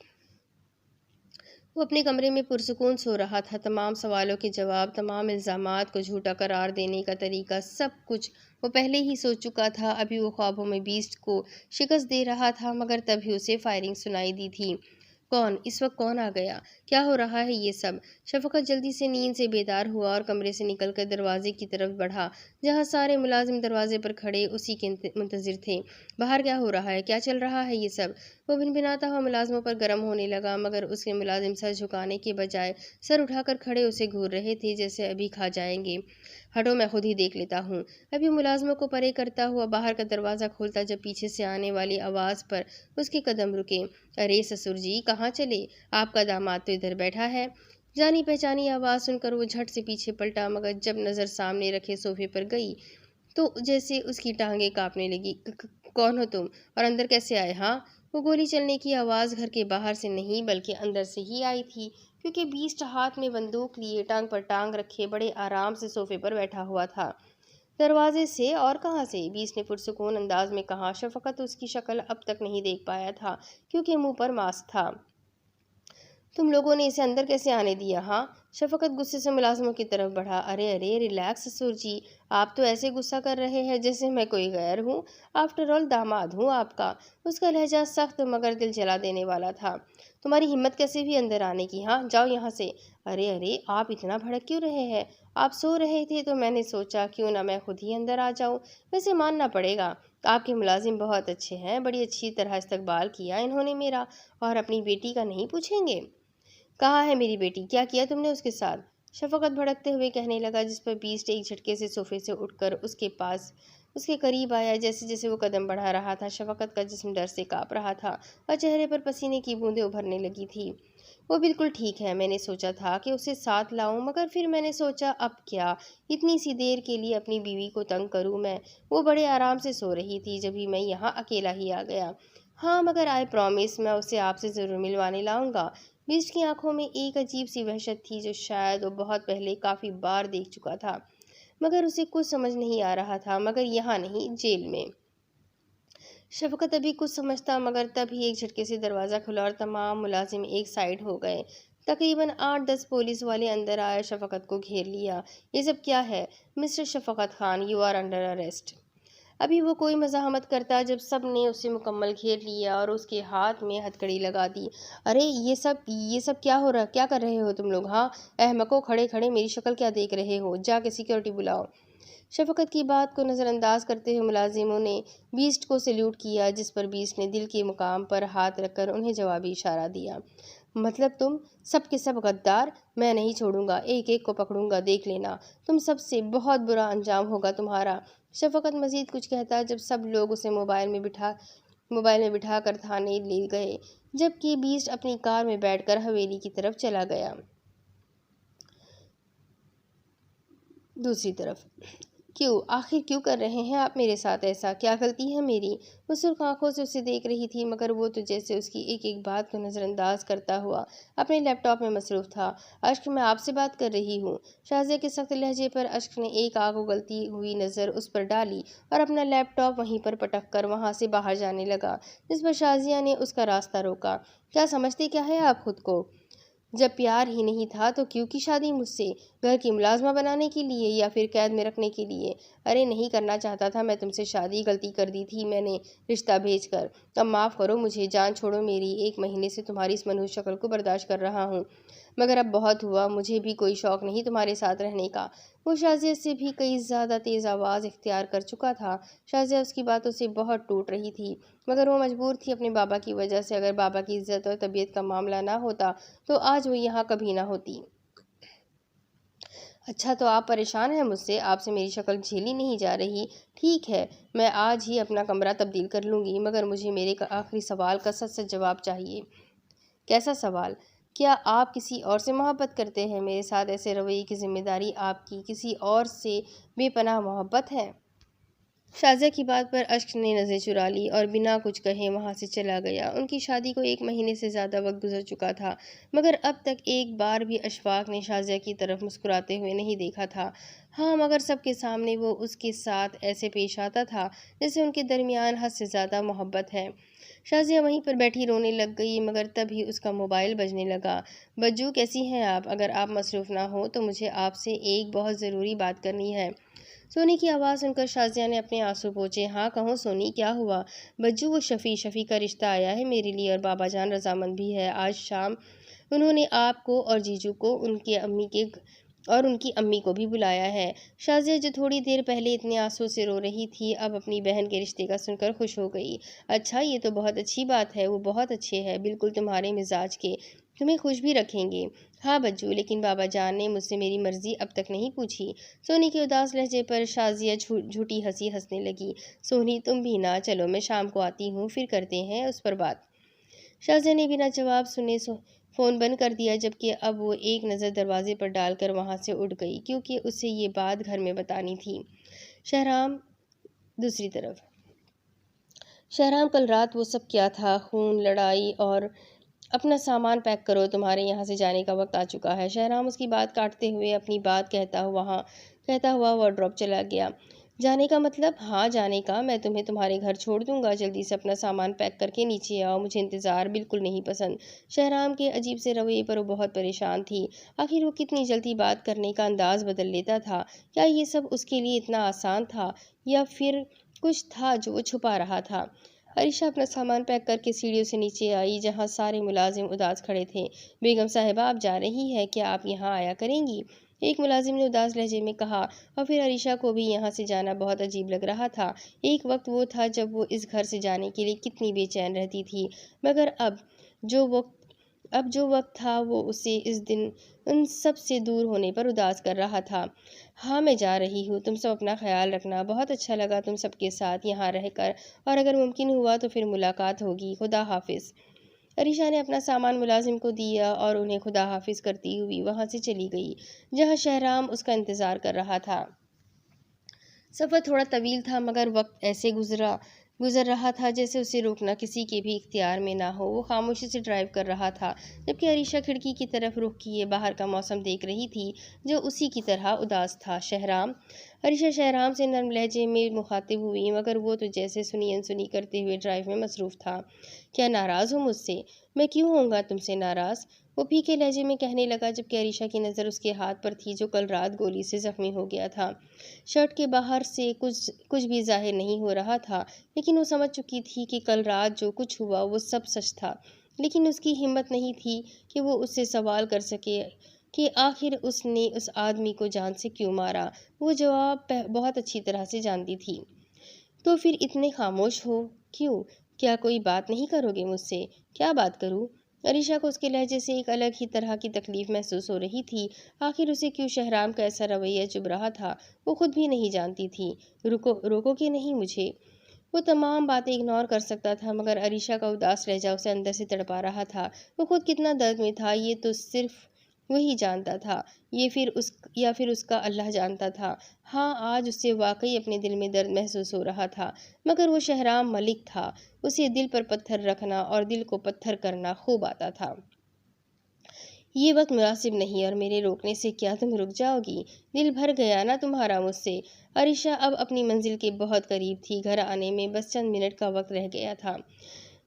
S1: وہ اپنے کمرے میں پرسکون سو رہا تھا۔ تمام سوالوں کے جواب، تمام الزامات کو جھوٹا قرار دینے کا طریقہ، سب کچھ وہ پہلے ہی سوچ چکا تھا۔ ابھی وہ خوابوں میں بیسٹ کو شکست دے رہا تھا، مگر تبھی اسے فائرنگ سنائی دی تھی۔ اس وقت کون آ گیا؟ کیا ہو رہا ہے یہ سب؟ شفقت جلدی سے نیند سے بیدار ہوا اور کمرے سے نکل کر دروازے کی طرف بڑھا، جہاں سارے ملازم دروازے پر کھڑے اسی کے منتظر تھے۔ باہر کیا ہو رہا ہے؟ کیا چل رہا ہے یہ سب؟ وہ بھنبھناتا ہوا ملازموں پر گرم ہونے لگا، مگر اس کے ملازم سر جھکانے کے بجائے سر اٹھا کر کھڑے اسے گھور رہے تھے، جیسے ابھی کھا جائیں گے۔ ہٹو، میں خود ہی دیکھ لیتا ہوں۔ ابھی ملازموں کو پرے کرتا ہوا باہر کا دروازہ کھولتا جب پیچھے سے آنے والی آواز پر اس کے قدم رکے۔ ارے سسر جی، کہاں چلے؟ آپ کا داماد تو ادھر بیٹھا ہے۔ جانی پہچانی آواز سن کر وہ جھٹ سے پیچھے پلٹا، مگر جب نظر سامنے رکھے صوفے پر گئی تو جیسے اس کی ٹانگیں کانپنے لگی۔ کون ہو تم اور اندر کیسے آئے؟ ہاں؟ وہ گولی چلنے کی آواز گھر کے باہر سے نہیں بلکہ اندر سے ہی آئی تھی، کیونکہ بیسٹ ہاتھ میں بندوق لیے ٹانگ پر ٹانگ رکھے بڑے آرام سے صوفے پر بیٹھا ہوا تھا۔ دروازے سے اور کہاں سے؟ بیسٹ نے پرسکون انداز میں کہا۔ شفقت اس کی شکل اب تک نہیں دیکھ پایا تھا، کیونکہ منہ پر ماسک تھا۔ تم لوگوں نے اسے اندر کیسے آنے دیا؟ ہاں؟ شفقت غصے سے ملازموں کی طرف بڑھا۔ ارے ریلیکس سسر جی، آپ تو ایسے غصہ کر رہے ہیں جیسے میں کوئی غیر ہوں۔ آفٹر آل داماد ہوں آپ کا۔ اس کا لہجہ سخت مگر دل جلا دینے والا تھا۔ تمہاری ہمت کیسے بھی اندر آنے کی؟ ہاں، جاؤ یہاں سے۔ ارے آپ اتنا بھڑک کیوں رہے ہیں؟ آپ سو رہے تھے تو میں نے سوچا کیوں نہ میں خود ہی اندر آ جاؤں۔ ویسے ماننا پڑے گا، آپ کے ملازم بہت اچھے ہیں، بڑی اچھی طرح استقبال کیا انہوں نے میرا، اور اپنی بیٹی کا نہیں پوچھیں گے؟ کہاں ہے میری بیٹی؟ کیا کیا تم نے اس کے ساتھ؟ شفقت بھڑکتے ہوئے کہنے لگا، جس پر بیسٹ ایک جھٹکے سے صوفے سے اٹھ کر اس کے پاس اس کے قریب آیا۔ جیسے جیسے وہ قدم بڑھا رہا تھا، شفقت کا جسم ڈر سے کانپ رہا تھا اور چہرے پر پسینے کی بوندیں ابھرنے لگی تھی۔ وہ بالکل ٹھیک ہے، میں نے سوچا تھا کہ اسے ساتھ لاؤں، مگر پھر میں نے سوچا اب کیا اتنی سی دیر کے لیے اپنی بیوی کو تنگ کروں میں؟ وہ بڑے آرام سے سو رہی تھی جبھی میں یہاں اکیلا ہی آ گیا۔ ہاں، مگر آئی پرامس میں اسے آپ سے ضرور ملوانے لاؤں گا۔ بیسٹ کی آنکھوں میں ایک عجیب سی وحشت تھی جو شاید وہ بہت پہلے کافی بار دیکھ چکا تھا، مگر اسے کچھ سمجھ نہیں آ رہا تھا، مگر یہاں نہیں، جیل میں۔ شفقت ابھی کچھ سمجھتا، مگر تب ہی ایک جھٹکے سے دروازہ کھلا اور تمام ملازم ایک سائیڈ ہو گئے۔ تقریباً 8-10 پولیس والے اندر آئے، شفقت کو گھیر لیا۔ یہ سب کیا ہے؟ Mr Shafqat Khan, you are under arrest. ابھی وہ کوئی مزاحمت کرتا جب سب نے اسے مکمل گھیر لیا اور اس کے ہاتھ میں ہتھکڑی لگا دی۔ ارے یہ سب کیا ہو رہا؟ کیا کر رہے ہو تم لوگ؟ ہاں احمقو، کھڑے کھڑے میری شکل کیا دیکھ رہے ہو؟ جا کے سیکیورٹی بلاؤ۔ شفقت کی بات کو نظر انداز کرتے ہوئے ملازموں نے بیسٹ کو سیلیوٹ کیا، جس پر بیسٹ نے دل کے مقام پر ہاتھ رکھ کر انہیں جوابی اشارہ دیا۔ مطلب تم سب کے سب غدار؟ میں نہیں چھوڑوں گا، ایک ایک کو پکڑوں گا، دیکھ لینا، تم سب سے بہت برا انجام ہوگا تمہارا۔ شفقت مزید کچھ کہتا جب سب لوگ اسے موبائل میں بٹھا کر تھانے لے گئے، جبکہ بیسٹ اپنی کار میں بیٹھ کر حویلی کی طرف چلا گیا۔ دوسری طرف آخر کیوں کر رہے ہیں آپ میرے ساتھ ایسا؟ کیا غلطی ہے میری؟ وہ سرخ آنکھوں سے اسے دیکھ رہی تھی، مگر وہ تو جیسے اس کی ایک ایک بات کو نظر انداز کرتا ہوا اپنے لیپ ٹاپ میں مصروف تھا۔ اشک، میں آپ سے بات کر رہی ہوں۔ شازیہ کے سخت لہجے پر اشک نے ایک آگ اگلتی ہوئی نظر اس پر ڈالی اور اپنا لیپ ٹاپ وہیں پر پٹک کر وہاں سے باہر جانے لگا، جس پر شازیہ نے اس کا راستہ روکا۔ کیا سمجھتے کیا ہے آپ خود کو؟ جب پیار ہی نہیں تھا تو کیوں کی شادی مجھ سے؟ گھر کی ملازمہ بنانے کے لیے یا پھر قید میں رکھنے کے لیے؟ ارے نہیں کرنا چاہتا تھا میں تم سے شادی، غلطی کر دی تھی میں نے رشتہ بھیج کر، اب معاف کرو مجھے، جان چھوڑو میری، 1 مہینے سے تمہاری اس منحوس شکل کو برداشت کر رہا ہوں، مگر اب بہت ہوا، مجھے بھی کوئی شوق نہیں تمہارے ساتھ رہنے کا۔ وہ شازیہ سے بھی کئی زیادہ تیز آواز اختیار کر چکا تھا۔ شازیہ اس کی باتوں سے بہت ٹوٹ رہی تھی، مگر وہ مجبور تھی اپنے بابا کی وجہ سے۔ اگر بابا کی عزت اور طبیعت کا معاملہ نہ ہوتا تو آج وہ یہاں کبھی نہ ہوتی۔ اچھا تو آپ پریشان ہیں مجھ سے؟ آپ سے میری شکل جھیلی نہیں جا رہی؟ ٹھیک ہے، میں آج ہی اپنا کمرہ تبدیل کر لوں گی، مگر مجھے میرے آخری سوال کا سچ سچ جواب چاہیے۔ کیسا سوال؟ کیا آپ کسی اور سے محبت کرتے ہیں؟ میرے ساتھ ایسے رویے کی ذمہ داری آپ کی کسی اور سے بے پناہ محبت ہے؟ شازیہ کی بات پر اشک نے نظر چرا لی اور بنا کچھ کہے وہاں سے چلا گیا۔ ان کی شادی کو 1 مہینے سے زیادہ وقت گزر چکا تھا، مگر اب تک ایک بار بھی اشفاق نے شازیہ کی طرف مسکراتے ہوئے نہیں دیکھا تھا۔ ہاں، مگر سب کے سامنے وہ اس کے ساتھ ایسے پیش آتا تھا جیسے ان کے درمیان حد سے زیادہ محبت ہے۔ شازیہ وہیں پر بیٹھی رونے لگ گئی، مگر تب ہی اس کا موبائل بجنے لگا۔ بجو، کیسی ہیں آپ؟ اگر آپ مصروف نہ ہو تو مجھے آپ سے ایک بہت ضروری بات کرنی ہے۔ سونی کی آواز سن کر شازیہ نے اپنے آنسو پوچھے۔ ہاں کہو سونی، کیا ہوا؟ بجو، وہ شفیع کا رشتہ آیا ہے میرے لیے، اور بابا جان رضامند بھی ہے۔ آج شام انہوں نے آپ کو اور جیجو کو ان کی امی کو بھی بلایا ہے۔ شازیہ، جو تھوڑی دیر پہلے اتنے آنسو سے رو رہی تھی، اب اپنی بہن کے رشتے کا سن کر خوش ہو گئی۔ اچھا، یہ تو بہت اچھی بات ہے۔ وہ بہت اچھے ہیں، بالکل تمہارے مزاج کے، تمہیں خوش بھی رکھیں گے۔ ہاں بجو، لیکن بابا جان نے مجھ سے میری مرضی اب تک نہیں پوچھی۔ سونی کے اداس لہجے پر شازیہ جھوٹی ہنسی ہنسنے لگی۔ سونی، تم بھی نہ، چلو میں شام کو آتی ہوں، پھر کرتے ہیں اس پر بات۔ شازیہ نے بنا جواب سنے فون بند کر دیا، جبکہ اب وہ ایک نظر دروازے پر ڈال کر وہاں سے اٹھ گئی، کیونکہ اسے یہ بات گھر میں بتانی تھی۔ شہرام دوسری طرف شہرام، کل رات وہ سب کیا تھا؟ خون، لڑائی اور اپنا سامان پیک کرو، تمہارے یہاں سے جانے کا وقت آ چکا ہے۔ شہرام اس کی بات کاٹتے ہوئے اپنی بات کہتا ہوا وارڈروب چلا گیا۔ جانے کا مطلب؟ ہاں جانے کا، میں تمہیں تمہارے گھر چھوڑ دوں گا، جلدی سے اپنا سامان پیک کر کے نیچے آؤ، مجھے انتظار بالکل نہیں پسند۔ شہرام کے عجیب سے رویے پر وہ بہت پریشان تھی۔ آخر وہ کتنی جلدی بات کرنے کا انداز بدل لیتا تھا؟ کیا یہ سب اس کے لیے اتنا آسان تھا، یا پھر کچھ تھا جو وہ چھپا رہا تھا؟ عریشہ اپنا سامان پیک کر کے سیڑھیوں سے نیچے آئی، جہاں سارے ملازم اداس کھڑے تھے۔ بیگم صاحبہ، آپ جا رہی ہیں کیا؟ آپ یہاں آیا کریں گی؟ ایک ملازم نے اداس لہجے میں کہا، اور پھر عریشہ کو بھی یہاں سے جانا بہت عجیب لگ رہا تھا۔ ایک وقت وہ تھا جب وہ اس گھر سے جانے کے لیے کتنی بے چین رہتی تھی، مگر اب جو وقت تھا وہ اسے اس دن ان سب سے دور ہونے پر اداس کر رہا تھا۔ ہاں میں جا رہی ہوں، تم سب اپنا خیال رکھنا، بہت اچھا لگا تم سب کے ساتھ یہاں رہ کر، اور اگر ممکن ہوا تو پھر ملاقات ہوگی، خدا حافظ۔ عریشہ نے اپنا سامان ملازم کو دیا اور انہیں خدا حافظ کرتی ہوئی وہاں سے چلی گئی، جہاں شہرام اس کا انتظار کر رہا تھا۔ سفر تھوڑا طویل تھا، مگر وقت ایسے گزر رہا تھا جیسے اسے روکنا کسی کے بھی اختیار میں نہ ہو۔ وہ خاموشی سے ڈرائیو کر رہا تھا، جبکہ عریشہ کھڑکی کی طرف رخ کیے باہر کا موسم دیکھ رہی تھی، جو اسی کی طرح اداس تھا۔ شہرام، عریشہ شہرام سے نرم لہجے میں مخاطب ہوئی، مگر وہ تو جیسے سنی انسنی کرتے ہوئے ڈرائیو میں مصروف تھا۔ کیا ناراض ہو مجھ سے؟ میں کیوں ہوں گا تم سے ناراض؟ وہ پھیکے لہجے میں کہنے لگا، جبکہ عریشہ کی نظر اس کے ہاتھ پر تھی جو کل رات گولی سے زخمی ہو گیا تھا۔ شرٹ کے باہر سے کچھ بھی ظاہر نہیں ہو رہا تھا، لیکن وہ سمجھ چکی تھی کہ کل رات جو کچھ ہوا وہ سب سچ تھا۔ لیکن اس کی ہمت نہیں تھی کہ وہ اس سے سوال کر سکے کہ آخر اس نے اس آدمی کو جان سے کیوں مارا۔ وہ جواب بہت اچھی طرح سے جانتی تھی۔ تو پھر اتنے خاموش ہو کیوں؟ کیا کوئی بات نہیں کرو گے مجھ سے؟ کیا بات کروں؟ عریشہ کو اس کے لہجے سے ایک الگ ہی طرح کی تکلیف محسوس ہو رہی تھی۔ آخر اسے کیوں شہرام کا ایسا رویہ چبھ رہا تھا، وہ خود بھی نہیں جانتی تھی۔ روکو کہ نہیں مجھے؟ وہ تمام باتیں اگنور کر سکتا تھا، مگر عریشہ کا اداس لہجہ اسے اندر سے تڑپا رہا تھا۔ وہ خود کتنا درد میں تھا یہ تو صرف وہی جانتا تھا، یا پھر اس کا اللہ جانتا تھا۔ ہاں، آج اسے واقعی اپنے دل میں درد محسوس ہو رہا تھا، مگر وہ شہرام ملک تھا، اسے دل پر پتھر رکھنا اور دل کو پتھر کرنا خوب آتا تھا۔ یہ وقت مناسب نہیں، اور میرے روکنے سے کیا تم رک جاؤ گی؟ دل بھر گیا نا تمہارا مجھ سے؟ عریشہ اب اپنی منزل کے بہت قریب تھی، گھر آنے میں بس چند منٹ کا وقت رہ گیا تھا۔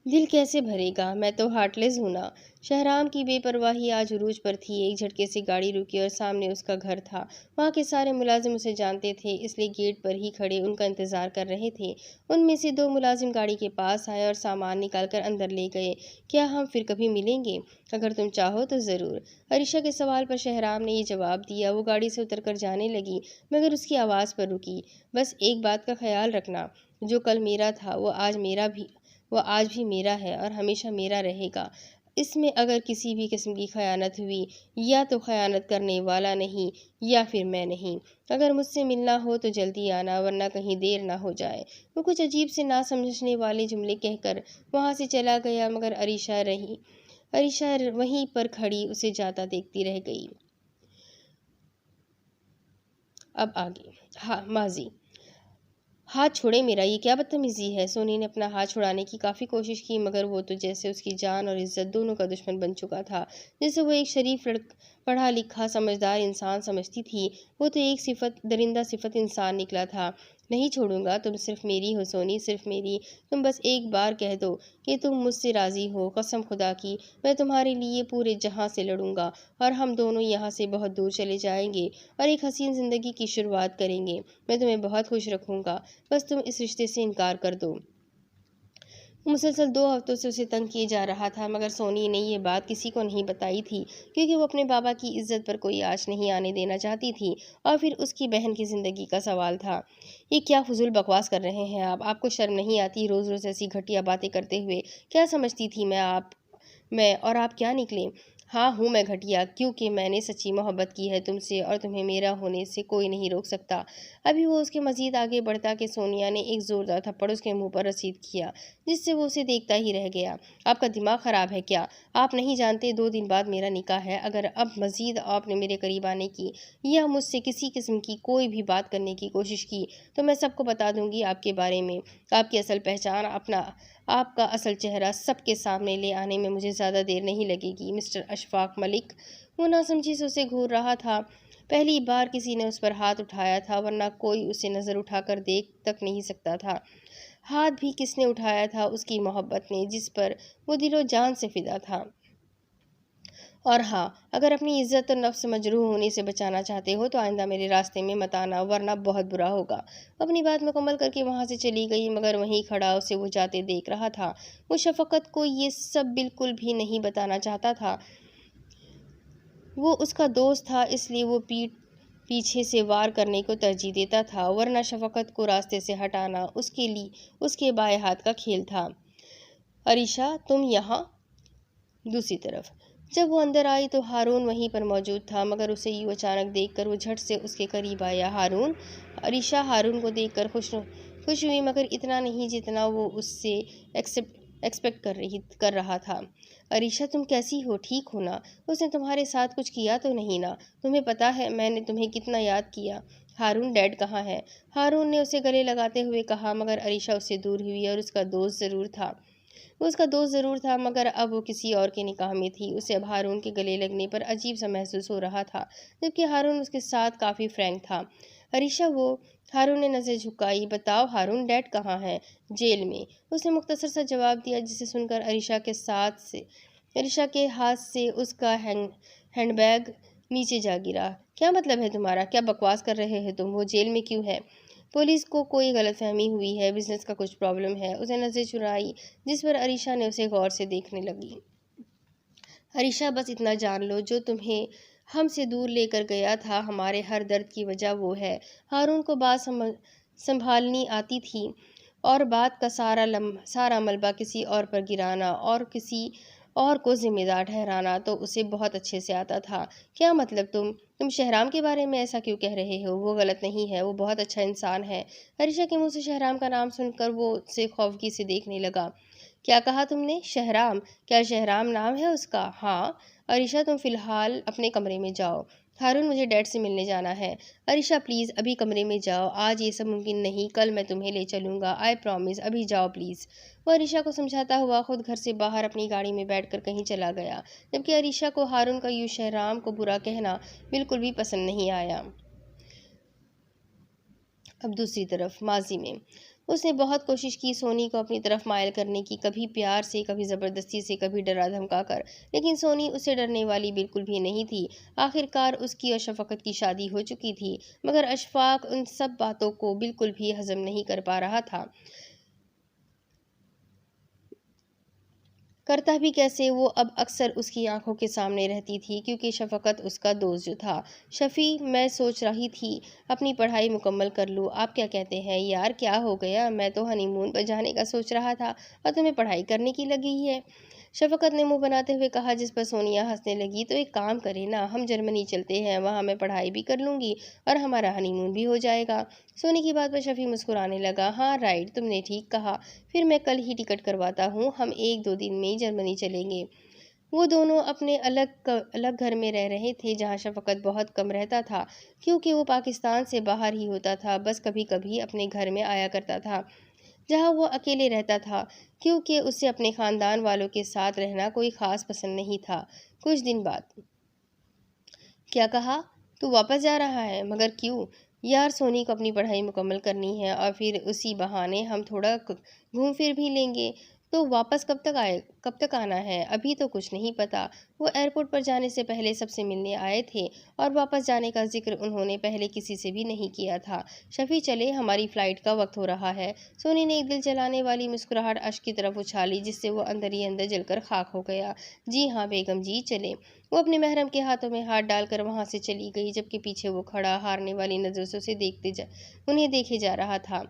S1: دل کیسے بھرے گا، میں تو ہارٹ لیس ہوں نا۔ شہرام کی بے پرواہی آج عروج پر تھی۔ ایک جھٹکے سے گاڑی رکی اور سامنے اس کا گھر تھا۔ وہاں کے سارے ملازم اسے جانتے تھے، اس لیے گیٹ پر ہی کھڑے ان کا انتظار کر رہے تھے۔ ان میں سے 2 ملازم گاڑی کے پاس آئے اور سامان نکال کر اندر لے گئے۔ کیا ہم پھر کبھی ملیں گے؟ اگر تم چاہو تو ضرور۔ عریشہ کے سوال پر شہرام نے یہ جواب دیا۔ وہ گاڑی سے اتر کر جانے لگی، مگر اس کی آواز پر رکی۔ بس ایک بات کا خیال رکھنا، جو کل میرا تھا وہ آج بھی میرا ہے اور ہمیشہ میرا رہے گا۔ اس میں اگر کسی بھی قسم کی خیانت ہوئی، یا تو خیانت کرنے والا نہیں، یا پھر میں نہیں۔ اگر مجھ سے ملنا ہو تو جلدی آنا، ورنہ کہیں دیر نہ ہو جائے۔ وہ کچھ عجیب سے نہ سمجھنے والے جملے کہہ کر وہاں سے چلا گیا، مگر عریشہ وہیں پر کھڑی اسے جاتا دیکھتی رہ گئی۔ اب آگے۔ ماضی۔ ہاتھ چھوڑے میرا، یہ کیا بدتمیزی ہے؟ سونی نے اپنا ہاتھ چھڑانے کی کافی کوشش کی مگر وہ تو جیسے اس کی جان اور عزت دونوں کا دشمن بن چکا تھا۔ جسے وہ ایک شریف پڑھا لکھا سمجھدار انسان سمجھتی تھی، وہ تو ایک درندہ صفت انسان نکلا تھا۔ نہیں چھوڑوں گا، تم صرف میری ہو سونی، صرف میری۔ تم بس ایک بار کہہ دو کہ تم مجھ سے راضی ہو، قسم خدا کی میں تمہارے لیے پورے جہاں سے لڑوں گا اور ہم دونوں یہاں سے بہت دور چلے جائیں گے اور ایک حسین زندگی کی شروعات کریں گے۔ میں تمہیں بہت خوش رکھوں گا، بس تم اس رشتے سے انکار کر دو۔ وہ مسلسل 2 ہفتوں سے اسے تنگ کیے جا رہا تھا مگر سونی نے یہ بات کسی کو نہیں بتائی تھی کیونکہ وہ اپنے بابا کی عزت پر کوئی آنچ نہیں آنے دینا چاہتی تھی اور پھر اس کی بہن کی زندگی کا سوال تھا۔ یہ کیا فضول بکواس کر رہے ہیں آپ کو شرم نہیں آتی روز روز ایسی گھٹیا باتیں کرتے ہوئے؟ کیا سمجھتی تھی میں اور آپ کیا نکلے؟ ہاں ہوں میں گھٹیا، کیونکہ میں نے سچی محبت کی ہے تم سے اور تمہیں میرا ہونے سے کوئی نہیں روک سکتا۔ ابھی وہ اس کے مزید آگے بڑھتا کہ سونیا نے ایک زوردار تھپڑ اس کے منہ پر رسید کیا جس سے وہ اسے دیکھتا ہی رہ گیا۔ آپ کا دماغ خراب ہے کیا؟ آپ نہیں جانتے 2 دن بعد میرا نکاح ہے؟ اگر اب مزید آپ نے میرے قریب آنے کی یا مجھ سے کسی قسم کی کوئی بھی بات کرنے کی کوشش کی تو میں سب کو بتا دوں گی آپ کے بارے میں۔ آپ کی اصل پہچان، آپ کا اصل چہرہ سب کے سامنے لے آنے میں مجھے زیادہ دیر نہیں لگے گی مسٹر اشفاق ملک۔ وہ ناسمجھی سے اسے گھور رہا تھا۔ پہلی بار کسی نے اس پر ہاتھ اٹھایا تھا ورنہ کوئی اسے نظر اٹھا کر دیکھ تک نہیں سکتا تھا۔ ہاتھ بھی کس نے اٹھایا تھا؟ اس کی محبت نے، جس پر وہ دل و جان سے فدا تھا۔ اور ہاں، اگر اپنی عزت اور نفس مجروح ہونے سے بچانا چاہتے ہو تو آئندہ میرے راستے میں مت آنا ورنہ بہت برا ہوگا۔ اپنی بات مکمل کر کے وہاں سے چلی گئی مگر وہیں کھڑا اسے وہ جاتے دیکھ رہا تھا۔ وہ شفقت کو یہ سب بالکل بھی نہیں بتانا چاہتا تھا۔ وہ اس کا دوست تھا اس لیے وہ پیچھے سے وار کرنے کو ترجیح دیتا تھا ورنہ شفقت کو راستے سے ہٹانا اس کے بائیں ہاتھ کا کھیل تھا۔ عریشہ تم یہاں؟ دوسری طرف جب وہ اندر آئی تو ہارون وہیں پر موجود تھا مگر اسے یوں اچانک دیکھ کر وہ جھٹ سے اس کے قریب آیا۔ ہارون؟ عریشہ ہارون کو دیکھ کر خوش ہوئی مگر اتنا نہیں جتنا وہ اس سے ایکسپیکٹ کر رہا تھا۔ عریشہ تم کیسی ہو؟ ٹھیک ہو نا؟ اس نے تمہارے ساتھ کچھ کیا تو نہیں نا؟ تمہیں پتا ہے میں نے تمہیں کتنا یاد کیا۔ ہارون ڈیڈ کہاں ہے؟ ہارون نے اسے گلے لگاتے ہوئے کہا مگر عریشہ اس سے دور ہوئی اور اس کا دوست ضرور تھا مگر اب وہ کسی اور کے نکاح میں تھی۔ اسے اب ہارون کے گلے لگنے پر عجیب سا محسوس ہو رہا تھا جبکہ ہارون اس کے ساتھ کافی فرینک تھا۔ عریشہ ہارون نے نظر جھکائی۔ بتاؤ ہارون ڈیڈ کہاں ہے؟ جیل میں، اس نے مختصر سا جواب دیا جسے سن کر عریشہ کے ہاتھ سے اس کا ہینڈ بیگ نیچے جا گرا۔ کیا مطلب ہے تمہارا؟ کیا بکواس کر رہے ہو تم؟ وہ جیل میں کیوں ہے؟ پولیس کو کوئی غلط فہمی ہوئی ہے، بزنس کا کچھ پرابلم ہے۔ اس نے نظر چرائی جس پر عریشہ نے اسے غور سے دیکھنے لگی۔ عریشہ بس اتنا جان لو جو تمہیں ہم سے دور لے کر گیا تھا ہمارے ہر درد کی وجہ وہ ہے۔ ہارون کو بات سنبھالنی آتی تھی اور بات کا سارا ملبہ کسی اور پر گرانا اور کسی اور کو ذمہ دار ٹھہرانا تو اسے بہت اچھے سے آتا تھا۔ کیا مطلب تم شہرام کے بارے میں ایسا کیوں کہہ رہے ہو؟ وہ غلط نہیں ہے، وہ بہت اچھا انسان ہے۔ عریشہ کے منہ سے شہرام کا نام سن کر وہ اسے خوفگی سے دیکھنے لگا۔ کیا کہا تم نے؟ شہرام؟ کیا شہرام نام ہے اس کا؟ ہاں۔ عریشہ تم فی الحال اپنے کمرے میں جاؤ۔ ہارون مجھے ڈیڈ سے ملنے جانا ہے۔ عریشہ پلیز ابھی کمرے میں جاؤ، آج یہ سب ممکن نہیں، کل میں تمہیں لے چلوں گا، آئی پرامس، ابھی جاؤ پلیز۔ وہ عریشہ کو سمجھاتا ہوا خود گھر سے باہر اپنی گاڑی میں بیٹھ کر کہیں چلا گیا جبکہ عریشہ کو ہارون کا یوں شہرام کو برا کہنا بالکل بھی پسند نہیں آیا۔ اب دوسری طرف ماضی میں اس نے بہت کوشش کی سونی کو اپنی طرف مائل کرنے کی، کبھی پیار سے، کبھی زبردستی سے، کبھی ڈرا دھمکا کر، لیکن سونی اس سے ڈرنے والی بالکل بھی نہیں تھی۔ آخرکار اس کی اور شفقت کی شادی ہو چکی تھی مگر اشفاق ان سب باتوں کو بالکل بھی ہضم نہیں کر پا رہا تھا۔ کرتا بھی کیسے؟ وہ اب اکثر اس کی آنکھوں کے سامنے رہتی تھی کیونکہ شفقت اس کا دوست جو تھا۔ شفیع میں سوچ رہی تھی اپنی پڑھائی مکمل کر لوں، آپ کیا کہتے ہیں؟ یار کیا ہو گیا؟ میں تو ہنی مون پر جانے کا سوچ رہا تھا اور تمہیں پڑھائی کرنے کی لگی ہے۔ شفقت نے منہ بناتے ہوئے کہا جس پر سونیا ہنسنے لگی۔ تو ایک کام کریں نا، ہم جرمنی چلتے ہیں، وہاں میں پڑھائی بھی کر لوں گی اور ہمارا ہنی مون بھی ہو جائے گا۔ سونی کی بات پر شفیع مسکرانے لگا۔ ہاں رائٹ، تم نے ٹھیک کہا، پھر میں کل ہی ٹکٹ کرواتا ہوں، ہم 1-2 دن میں جرمنی چلیں گے۔ وہ دونوں اپنے الگ گھر میں رہ رہے تھے جہاں شفقت بہت کم رہتا تھا کیونکہ وہ پاکستان سے باہر ہی ہوتا تھا، بس کبھی کبھی اپنے گھر میں آیا کرتا تھا جہاں وہ اکیلے رہتا تھا کیونکہ اسے اپنے خاندان والوں کے ساتھ رہنا کوئی خاص پسند نہیں تھا۔ کچھ دن بعد کیا کہا؟ تو واپس جا رہا ہے؟ مگر کیوں؟ یار سونی کو اپنی پڑھائی مکمل کرنی ہے اور پھر اسی بہانے ہم تھوڑا گھوم پھر بھی لیں گے۔ تو واپس کب تک آنا ہے؟ ابھی تو کچھ نہیں پتا۔ وہ ایئرپورٹ پر جانے سے پہلے سب سے ملنے آئے تھے اور واپس جانے کا ذکر انہوں نے پہلے کسی سے بھی نہیں کیا تھا۔ شفیع چلے، ہماری فلائٹ کا وقت ہو رہا ہے۔ سونی نے ایک دل جلانے والی مسکراہٹ اشک کی طرف اچھالی جس سے وہ اندر ہی اندر جل کر خاک ہو گیا۔ جی ہاں بیگم جی چلے۔ وہ اپنے محرم کے ہاتھوں میں ہاتھ ڈال کر وہاں سے چلی گئی جبکہ پیچھے وہ کھڑا ہارنے والی نظروں سے اسے انہیں دیکھے جا رہا تھا۔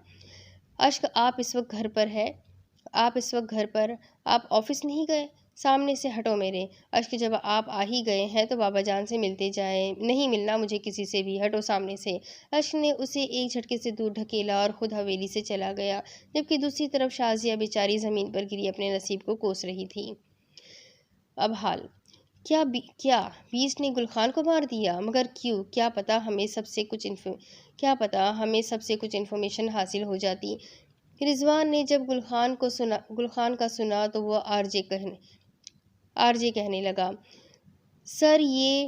S1: اشک آپ اس وقت گھر پر آپ آفس نہیں گئے؟ سامنے سے ہٹو میرے۔ اشک جب آپ آ ہی گئے ہیں تو بابا جان سے ملتے جائیں۔ نہیں ملنا مجھے کسی سے بھی، ہٹو سامنے سے۔ اشک نے اسے ایک جھٹکے سے دور ڈھکیلا اور خود حویلی سے چلا گیا جبکہ دوسری طرف شازیہ بیچاری زمین پر گری اپنے نصیب کو کوس رہی تھی۔ اب حال کیا بیسٹ نے گل خان کو مار دیا؟ مگر کیوں؟ کیا پتا ہمیں سب سے کچھ انفارمیشن حاصل ہو جاتی۔ رضوان نے جب گل خان کا سنا تو وہ آر جے کہنے لگا، سر یہ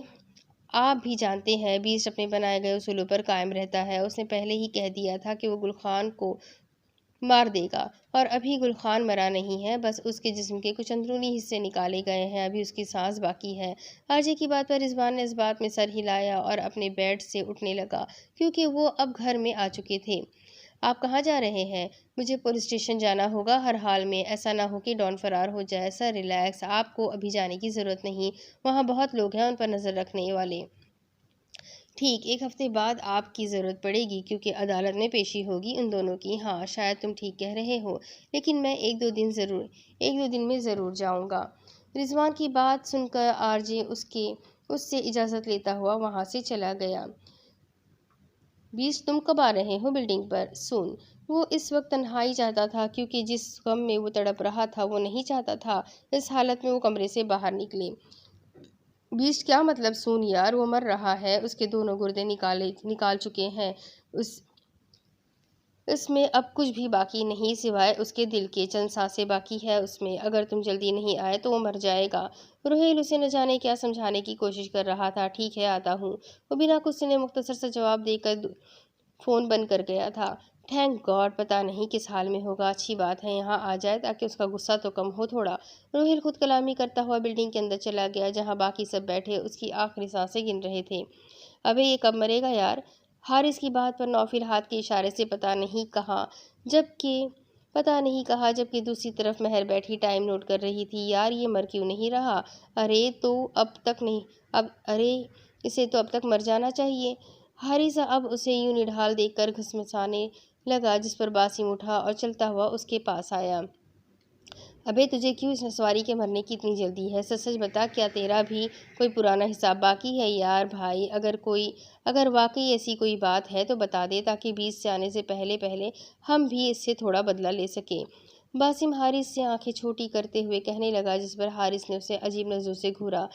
S1: آپ بھی جانتے ہیں بیسٹ اپنے بنائے گئے اصولوں پر قائم رہتا ہے۔ اس نے پہلے ہی کہہ دیا تھا کہ وہ گل خان کو مار دے گا اور ابھی گل خان مرا نہیں ہے، بس اس کے جسم کے کچھ اندرونی حصے نکالے گئے ہیں، ابھی اس کی سانس باقی ہے۔ آرجے کی بات پر رضوان نے اس بات میں سر ہلایا اور اپنے بیڈ سے اٹھنے لگا کیونکہ وہ اب گھر میں آ چکے تھے۔ آپ کہاں جا رہے ہیں؟ مجھے پولیس اسٹیشن جانا ہوگا ہر حال میں، ایسا نہ ہو کہ ڈان فرار ہو جائے۔ سر ریلیکس، آپ کو ابھی جانے کی ضرورت نہیں، وہاں بہت لوگ ہیں ان پر نظر رکھنے والے۔ ٹھیک 1 ہفتے بعد آپ کی ضرورت پڑے گی کیونکہ عدالت میں پیشی ہوگی ان دونوں کی۔ ہاں شاید تم ٹھیک کہہ رہے ہو، لیکن میں ایک دو دن میں ضرور جاؤں گا۔ رضوان کی بات سن کر آر جے اس سے اجازت لیتا ہوا وہاں سے چلا گیا۔ بیسٹ تم کب آ رہے ہو بلڈنگ پر؟ سون وہ اس وقت تنہائی چاہتا تھا کیونکہ جس غم میں وہ تڑپ رہا تھا وہ نہیں چاہتا تھا اس حالت میں وہ کمرے سے باہر نکلے۔ بیسٹ کیا مطلب سون یار، وہ مر رہا ہے، اس کے دونوں گردے نکال چکے ہیں، اس میں اب کچھ بھی باقی نہیں سوائے اس کے دل کے، چند سانسیں باقی ہے اس میں، اگر تم جلدی نہیں آئے تو وہ مر جائے گا۔ روہیل اسے نہ جانے کیا سمجھانے کی کوشش کر رہا تھا۔ ٹھیک ہے آتا ہوں، وہ بنا کچھ سنے مختصر سا جواب دے کر فون بند کر گیا تھا۔ تھینک گاڈ، پتہ نہیں کس حال میں ہوگا، اچھی بات ہے یہاں آ جائے تاکہ اس کا غصہ تو کم ہو تھوڑا۔ روہیل خود کلامی کرتا ہوا بلڈنگ کے اندر چلا گیا جہاں باقی سب بیٹھے اس کی آخری سانسیں گن رہے تھے۔ ابے یہ کب مرے گا یار؟ حارث کی بات پر نوفل ہاتھ کے اشارے سے پتہ نہیں کہا جبکہ دوسری طرف مہر بیٹھی ٹائم نوٹ کر رہی تھی۔ یار یہ مر کیوں نہیں رہا؟ ارے اسے تو اب تک مر جانا چاہیے۔ حارث اب اسے یوں نڈھال دیکھ کر گھسمسانے لگا جس پر باسم اٹھا اور چلتا ہوا اس کے پاس آیا۔ ابے تجھے کیوں اس نسواری کے مرنے کی اتنی جلدی ہے؟ سچ سچ بتا، کیا تیرا بھی کوئی پرانا حساب باقی ہے؟ یار بھائی اگر واقعی ایسی کوئی بات ہے تو بتا دے تاکہ بیس سے آنے سے پہلے ہم بھی اس سے تھوڑا بدلہ لے سکیں۔ باسم حارث سے آنکھیں چھوٹی کرتے ہوئے کہنے لگا جس پر حارث نے اسے عجیب نظروں سے گھورا۔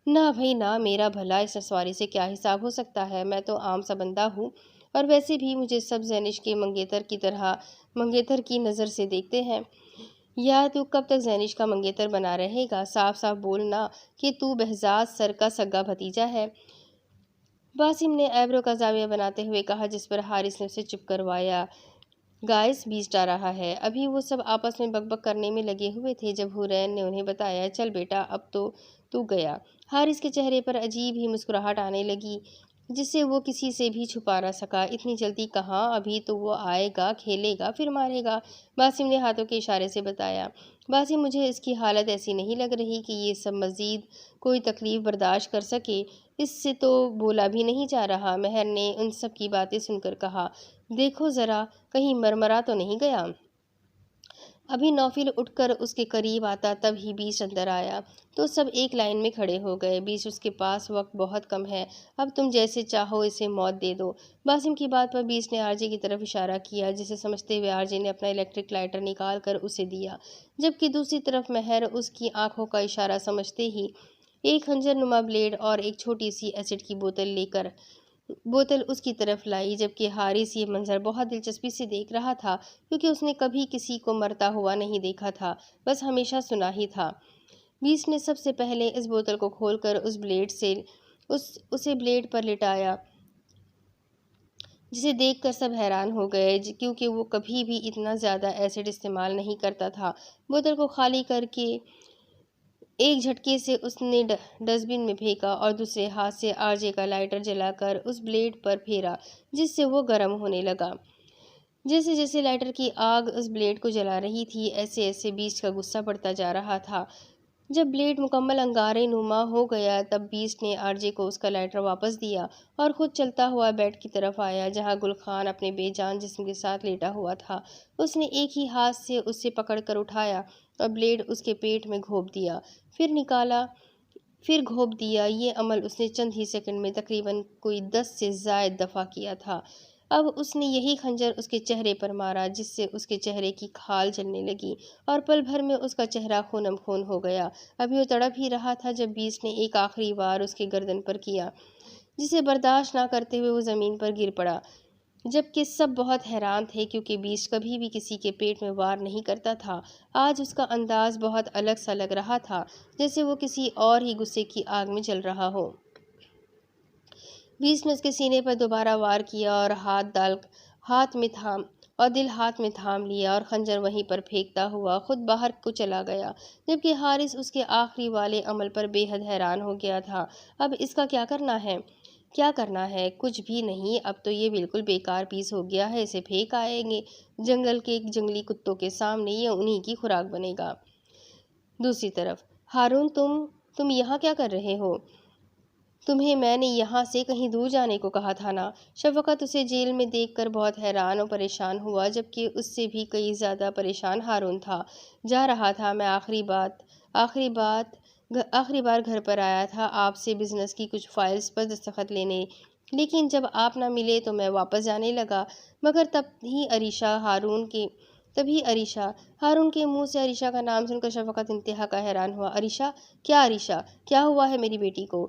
S1: نہ بھائی نہ، میرا بھلا اس نسواری سے کیا حساب ہو سکتا ہے؟ میں تو عام سا بندہ ہوں اور ویسے بھی مجھے سب زینش کے منگیتر کی نظر سے دیکھتے ہیں۔ یار تو کب تک زینش کا منگیتر بنا رہے گا؟ صاف صاف بولنا کہ تو بہزاد سر کا سگا بھتیجا ہے۔ باسم نے ایبرو کا زاویہ بناتے ہوئے کہا جس پر حارث نے اسے چپ کروایا۔ گائز بیسٹ آ رہا ہے۔ ابھی وہ سب آپس میں بک بک کرنے میں لگے ہوئے تھے جب حورین نے انہیں بتایا۔ چل بیٹا اب تو گیا۔ حارث کے چہرے پر عجیب ہی مسکراہٹ آنے لگی جسے وہ کسی سے بھی چھپا نہ سکا۔ اتنی جلدی کہاں، ابھی تو وہ آئے گا، کھیلے گا، پھر مارے گا، باسم نے ہاتھوں کے اشارے سے بتایا۔ باسم مجھے اس کی حالت ایسی نہیں لگ رہی کہ یہ سب مزید کوئی تکلیف برداشت کر سکے، اس سے تو بولا بھی نہیں جا رہا۔ مہر نے ان سب کی باتیں سن کر کہا، دیکھو ذرا کہیں مرمرا تو نہیں گیا؟ ابھی نوفل اٹھ کر اس کے قریب آتا تب ہی بیچ اندر آیا تو سب ایک لائن میں کھڑے ہو گئے۔ بیچ اس کے پاس وقت بہت کم ہے، اب تم جیسے چاہو اسے موت دے دو۔ باسم کی بات پر بیچ نے آرجے کی طرف اشارہ کیا، جسے سمجھتے ہوئے آرجے نے اپنا الیکٹرک لائٹر نکال کر اسے دیا، جبکہ دوسری طرف مہر اس کی آنکھوں کا اشارہ سمجھتے ہی ایک خنجر نما بلیڈ اور ایک چھوٹی سی ایسڈ کی بوتل اس کی طرف لائی، جبکہ حارث یہ منظر بہت دلچسپی سے دیکھ رہا تھا، کیونکہ اس نے کبھی کسی کو مرتا ہوا نہیں دیکھا تھا، بس ہمیشہ سنا ہی تھا۔ بیس نے سب سے پہلے اس بوتل کو کھول کر اسے بلیڈ پر لٹایا، جسے دیکھ کر سب حیران ہو گئے، کیونکہ وہ کبھی بھی اتنا زیادہ ایسڈ استعمال نہیں کرتا تھا۔ بوتل کو خالی کر کے ایک جھٹکے سے اس نے ڈسٹ بن میں پھینکا اور دوسرے ہاتھ سے آرجے کا لائٹر جلا کر اس بلیڈ پر پھیرا، جس سے وہ گرم ہونے لگا۔ جیسے جیسے لائٹر کی آگ اس بلیڈ کو جلا رہی تھی، ایسے ایسے بیچ کا غصہ بڑھتا جا رہا تھا۔ جب بلیڈ مکمل انگارے نما ہو گیا تب بیچ نے آرجے کو اس کا لائٹر واپس دیا اور خود چلتا ہوا بیڈ کی طرف آیا، جہاں گل خان اپنے بے جان جسم کے ساتھ لیٹا ہوا تھا۔ اس نے ایک ہی ہاتھ سے اسے پکڑ کر اٹھایا اور بلیڈ اس کے پیٹ میں گھونپ دیا، پھر نکالا، پھر گھونپ دیا۔ یہ عمل اس نے چند ہی سیکنڈ میں تقریباً کوئی 10 سے زائد دفعہ کیا تھا۔ اب اس نے یہی خنجر اس کے چہرے پر مارا، جس سے اس کے چہرے کی کھال جلنے لگی اور پل بھر میں اس کا چہرہ خونم خون ہو گیا۔ ابھی وہ تڑپ ہی رہا تھا جب بیچ نے ایک آخری وار اس کے گردن پر کیا، جسے برداشت نہ کرتے ہوئے وہ زمین پر گر پڑا، جبکہ سب بہت حیران تھے، کیونکہ بیچ کبھی بھی کسی کے پیٹ میں وار نہیں کرتا تھا۔ آج اس کا انداز بہت الگ سا لگ رہا تھا، جیسے وہ کسی اور ہی غصے کی آگ میں جل رہا ہو۔ بیچ نے اس کے سینے پر دوبارہ وار کیا اور دل ہاتھ میں تھام لیا اور خنجر وہیں پر پھینکتا ہوا خود باہر کو چلا گیا، جبکہ حارث اس کے آخری والے عمل پر بے حد حیران ہو گیا تھا۔ اب اس کا کیا کرنا ہے؟ کیا کرنا ہے؟ کچھ بھی نہیں، اب تو یہ بالکل بیکار پیس ہو گیا ہے، اسے پھینک آئیں گے جنگل کے جنگلی کتوں کے سامنے، یہ انہی کی خوراک بنے گا۔ دوسری طرف ہارون، تم یہاں کیا کر رہے ہو؟ تمہیں میں نے یہاں سے کہیں دور جانے کو کہا تھا نا؟ شفقت اسے جیل میں دیکھ کر بہت حیران اور پریشان ہوا، جبکہ اس سے بھی کئی زیادہ پریشان ہارون تھا۔ جا رہا تھا، میں آخری بار گھر پر آیا تھا آپ سے بزنس کی کچھ فائلز پر دستخط لینے، لیکن جب آپ نہ ملے تو میں واپس جانے لگا، مگر تبھی عریشہ ہارون کے منہ سے عریشہ کا نام سن کر شفقت انتہا کا حیران ہوا۔ عریشہ؟ عریشہ؟ کیا ہوا ہے میری بیٹی کو؟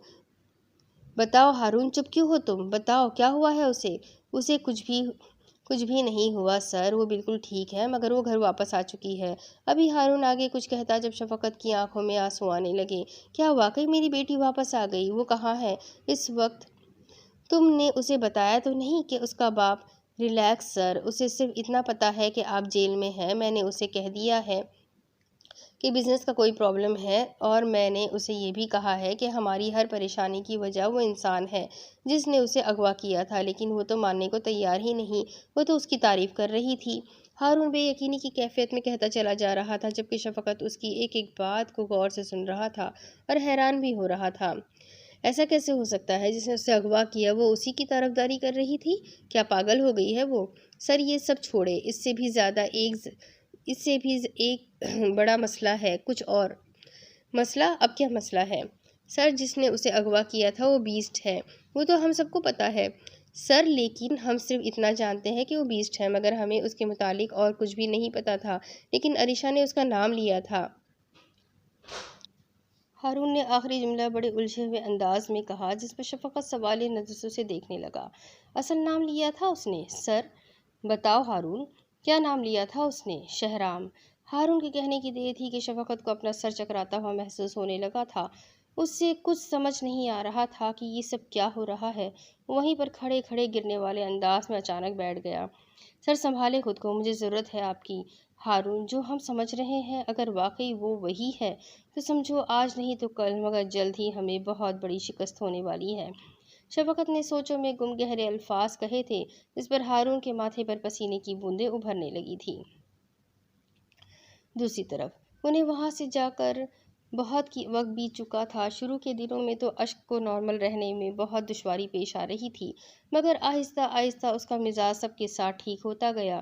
S1: بتاؤ ہارون، چپ کیوں ہو تم؟ بتاؤ کیا ہوا ہے اسے کچھ بھی نہیں ہوا سر، وہ بالکل ٹھیک ہے، مگر وہ گھر واپس آ چکی ہے۔ ابھی ہارون آگے کچھ کہتا جب شفقت کی آنکھوں میں آنسو آنے لگے۔ کیا واقعی میری بیٹی واپس آ گئی؟ وہ کہاں ہے اس وقت؟ تم نے اسے بتایا تو نہیں کہ اس کا باپ؟ ریلیکس سر، اسے صرف اتنا پتا ہے کہ آپ جیل میں ہیں۔ میں نے اسے کہہ دیا ہے کہ بزنس کا کوئی پرابلم ہے، اور میں نے اسے یہ بھی کہا ہے کہ ہماری ہر پریشانی کی وجہ وہ انسان ہے جس نے اسے اغوا کیا تھا، لیکن وہ تو ماننے کو تیار ہی نہیں، وہ تو اس کی تعریف کر رہی تھی۔ ہارون بے یقینی کی کیفیت میں کہتا چلا جا رہا تھا، جبکہ شفقت اس کی ایک ایک بات کو غور سے سن رہا تھا اور حیران بھی ہو رہا تھا۔ ایسا کیسے ہو سکتا ہے؟ جس نے اسے اغوا کیا وہ اسی کی طرفداری کر رہی تھی؟ کیا پاگل ہو گئی ہے وہ؟ سر یہ سب چھوڑے، اس سے بھی ایک بڑا مسئلہ ہے، کچھ اور مسئلہ؟ اب کیا مسئلہ ہے؟ سر جس نے اسے اغوا کیا تھا وہ بیسٹ ہے، وہ تو ہم سب کو پتا ہے سر، لیکن ہم صرف اتنا جانتے ہیں کہ وہ بیسٹ ہے، مگر ہمیں اس کے متعلق اور کچھ بھی نہیں پتا تھا، لیکن عریشہ نے اس کا نام لیا تھا۔ ہارون نے آخری جملہ بڑے الجھے ہوئے انداز میں کہا، جس پر شفقت سوالیہ نظر سے اسے دیکھنے لگا۔ اصل نام لیا تھا اس نے؟ سر بتاؤ ہارون، کیا نام لیا تھا اس نے؟ شہرام۔ ہارون کے کہنے کی دیر تھی کہ شفقت کو اپنا سر چکراتا ہوا محسوس ہونے لگا تھا۔ اس سے کچھ سمجھ نہیں آ رہا تھا کہ یہ سب کیا ہو رہا ہے۔ وہیں پر کھڑے کھڑے گرنے والے انداز میں اچانک بیٹھ گیا۔ سر سنبھالے خود کو، مجھے ضرورت ہے آپ کی۔ ہارون، جو ہم سمجھ رہے ہیں اگر واقعی وہ وہی ہے تو سمجھو آج نہیں تو کل، مگر جلد ہی ہمیں بہت بڑی شکست ہونے والی ہے۔ شفقت نے سوچوں میں گم گہرے الفاظ کہے تھے، جس پر ہارون کے ماتھے پر پسینے کی بوندیں ابھرنے لگی تھی۔ دوسری طرف انہیں وہاں سے جا کر بہت وقت بیت چکا تھا۔ شروع کے دنوں میں تو اشک کو نارمل رہنے میں بہت دشواری پیش آ رہی تھی، مگر آہستہ آہستہ اس کا مزاج سب کے ساتھ ٹھیک ہوتا گیا۔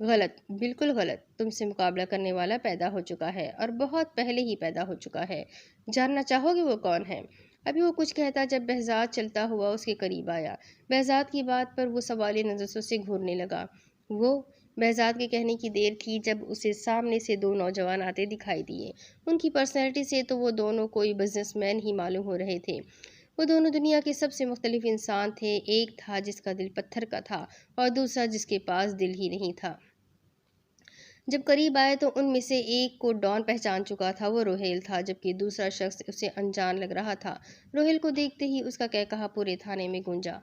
S1: غلط، بالکل غلط، تم سے مقابلہ کرنے والا پیدا ہو چکا ہے اور بہت پہلے ہی پیدا ہو چکا ہے۔ جاننا چاہو گے وہ کون ہے؟ ابھی وہ کچھ کہتا جب بہزاد چلتا ہوا اس کے قریب آیا۔ بہزاد کی بات پر وہ سوالی نظروں سے گھورنے لگا۔ وہ بہزاد کے کہنے کی دیر تھی جب اسے سامنے سے دو نوجوان آتے دکھائی دیے۔ ان کی پرسنالٹی سے تو وہ دونوں کوئی بزنس مین ہی معلوم ہو رہے تھے۔ وہ دونوں دنیا کے سب سے مختلف انسان تھے، ایک تھا جس کا دل پتھر کا تھا اور دوسرا جس کے پاس دل ہی نہیں تھا۔ جب قریب آئے تو ان میں سے ایک کو ڈان پہچان چکا تھا، وہ روہیل تھا، جبکہ دوسرا شخص اسے انجان لگ رہا تھا۔ روہیل کو دیکھتے ہی اس کا کہا پورے تھانے میں گونجا۔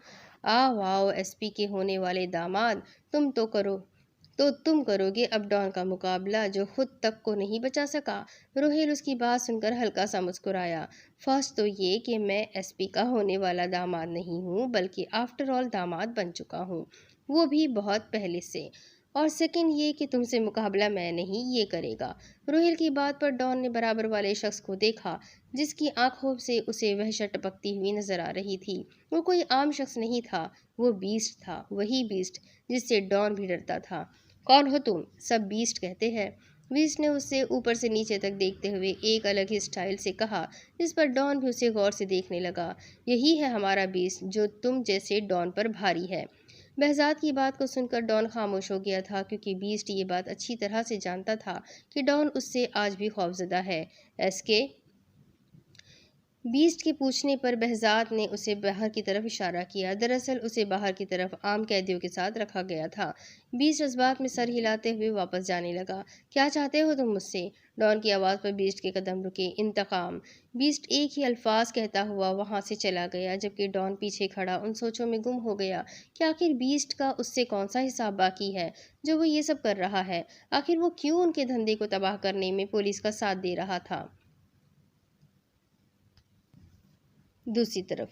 S1: واؤ، ایس پی کے ہونے والے داماد، تم کرو گے اب ڈان کا مقابلہ جو خود تک کو نہیں بچا سکا؟ روہیل اس کی بات سن کر ہلکا سا مسکرایا۔ فرسٹ تو یہ کہ میں ایس پی کا ہونے والا داماد نہیں ہوں، بلکہ آفٹر آل داماد بن چکا ہوں، وہ بھی بہت پہلے سے، اور سیکنڈ یہ کہ تم سے مقابلہ میں نہیں، یہ کرے گا۔ روہیل کی بات پر ڈان نے برابر والے شخص کو دیکھا جس کی آنکھوں سے اسے وحشت ٹپکتی ہوئی نظر آ رہی تھی۔ وہ کوئی عام شخص نہیں تھا، وہ بیسٹ تھا، وہی بیسٹ جس سے ڈان بھی ڈرتا تھا۔ کون ہو تم؟ سب بیسٹ کہتے ہیں۔ بیسٹ نے اس سے اوپر سے نیچے تک دیکھتے ہوئے ایک الگ ہی سٹائل سے کہا، جس پر ڈان بھی اسے غور سے دیکھنے لگا۔ یہی ہے ہمارا بیسٹ جو تم جیسے ڈان پر بھاری ہے۔ بہزاد کی بات کو سن کر ڈان خاموش ہو گیا تھا، کیونکہ بیسٹ یہ بات اچھی طرح سے جانتا تھا کہ ڈان اس سے آج بھی خوفزدہ ہے۔ ایس کے بیسٹ کے پوچھنے پر بہزاد نے اسے باہر کی طرف اشارہ کیا۔ دراصل اسے باہر کی طرف عام قیدیوں کے ساتھ رکھا گیا تھا۔ بیسٹ جذبات میں سر ہلاتے ہوئے واپس جانے لگا۔ کیا چاہتے ہو تم مجھ سے؟ ڈان کی آواز پر بیسٹ کے قدم رکے۔ انتقام۔ بیسٹ ایک ہی الفاظ کہتا ہوا وہاں سے چلا گیا، جبکہ ڈان پیچھے کھڑا ان سوچوں میں گم ہو گیا کہ آخر بیسٹ کا اس سے کون سا حساب باقی ہے جو وہ یہ سب کر رہا ہے؟ آخر وہ کیوں ان کے دھندے کو تباہ کرنے میں پولیس کا ساتھ دے رہا تھا؟ دوسری طرف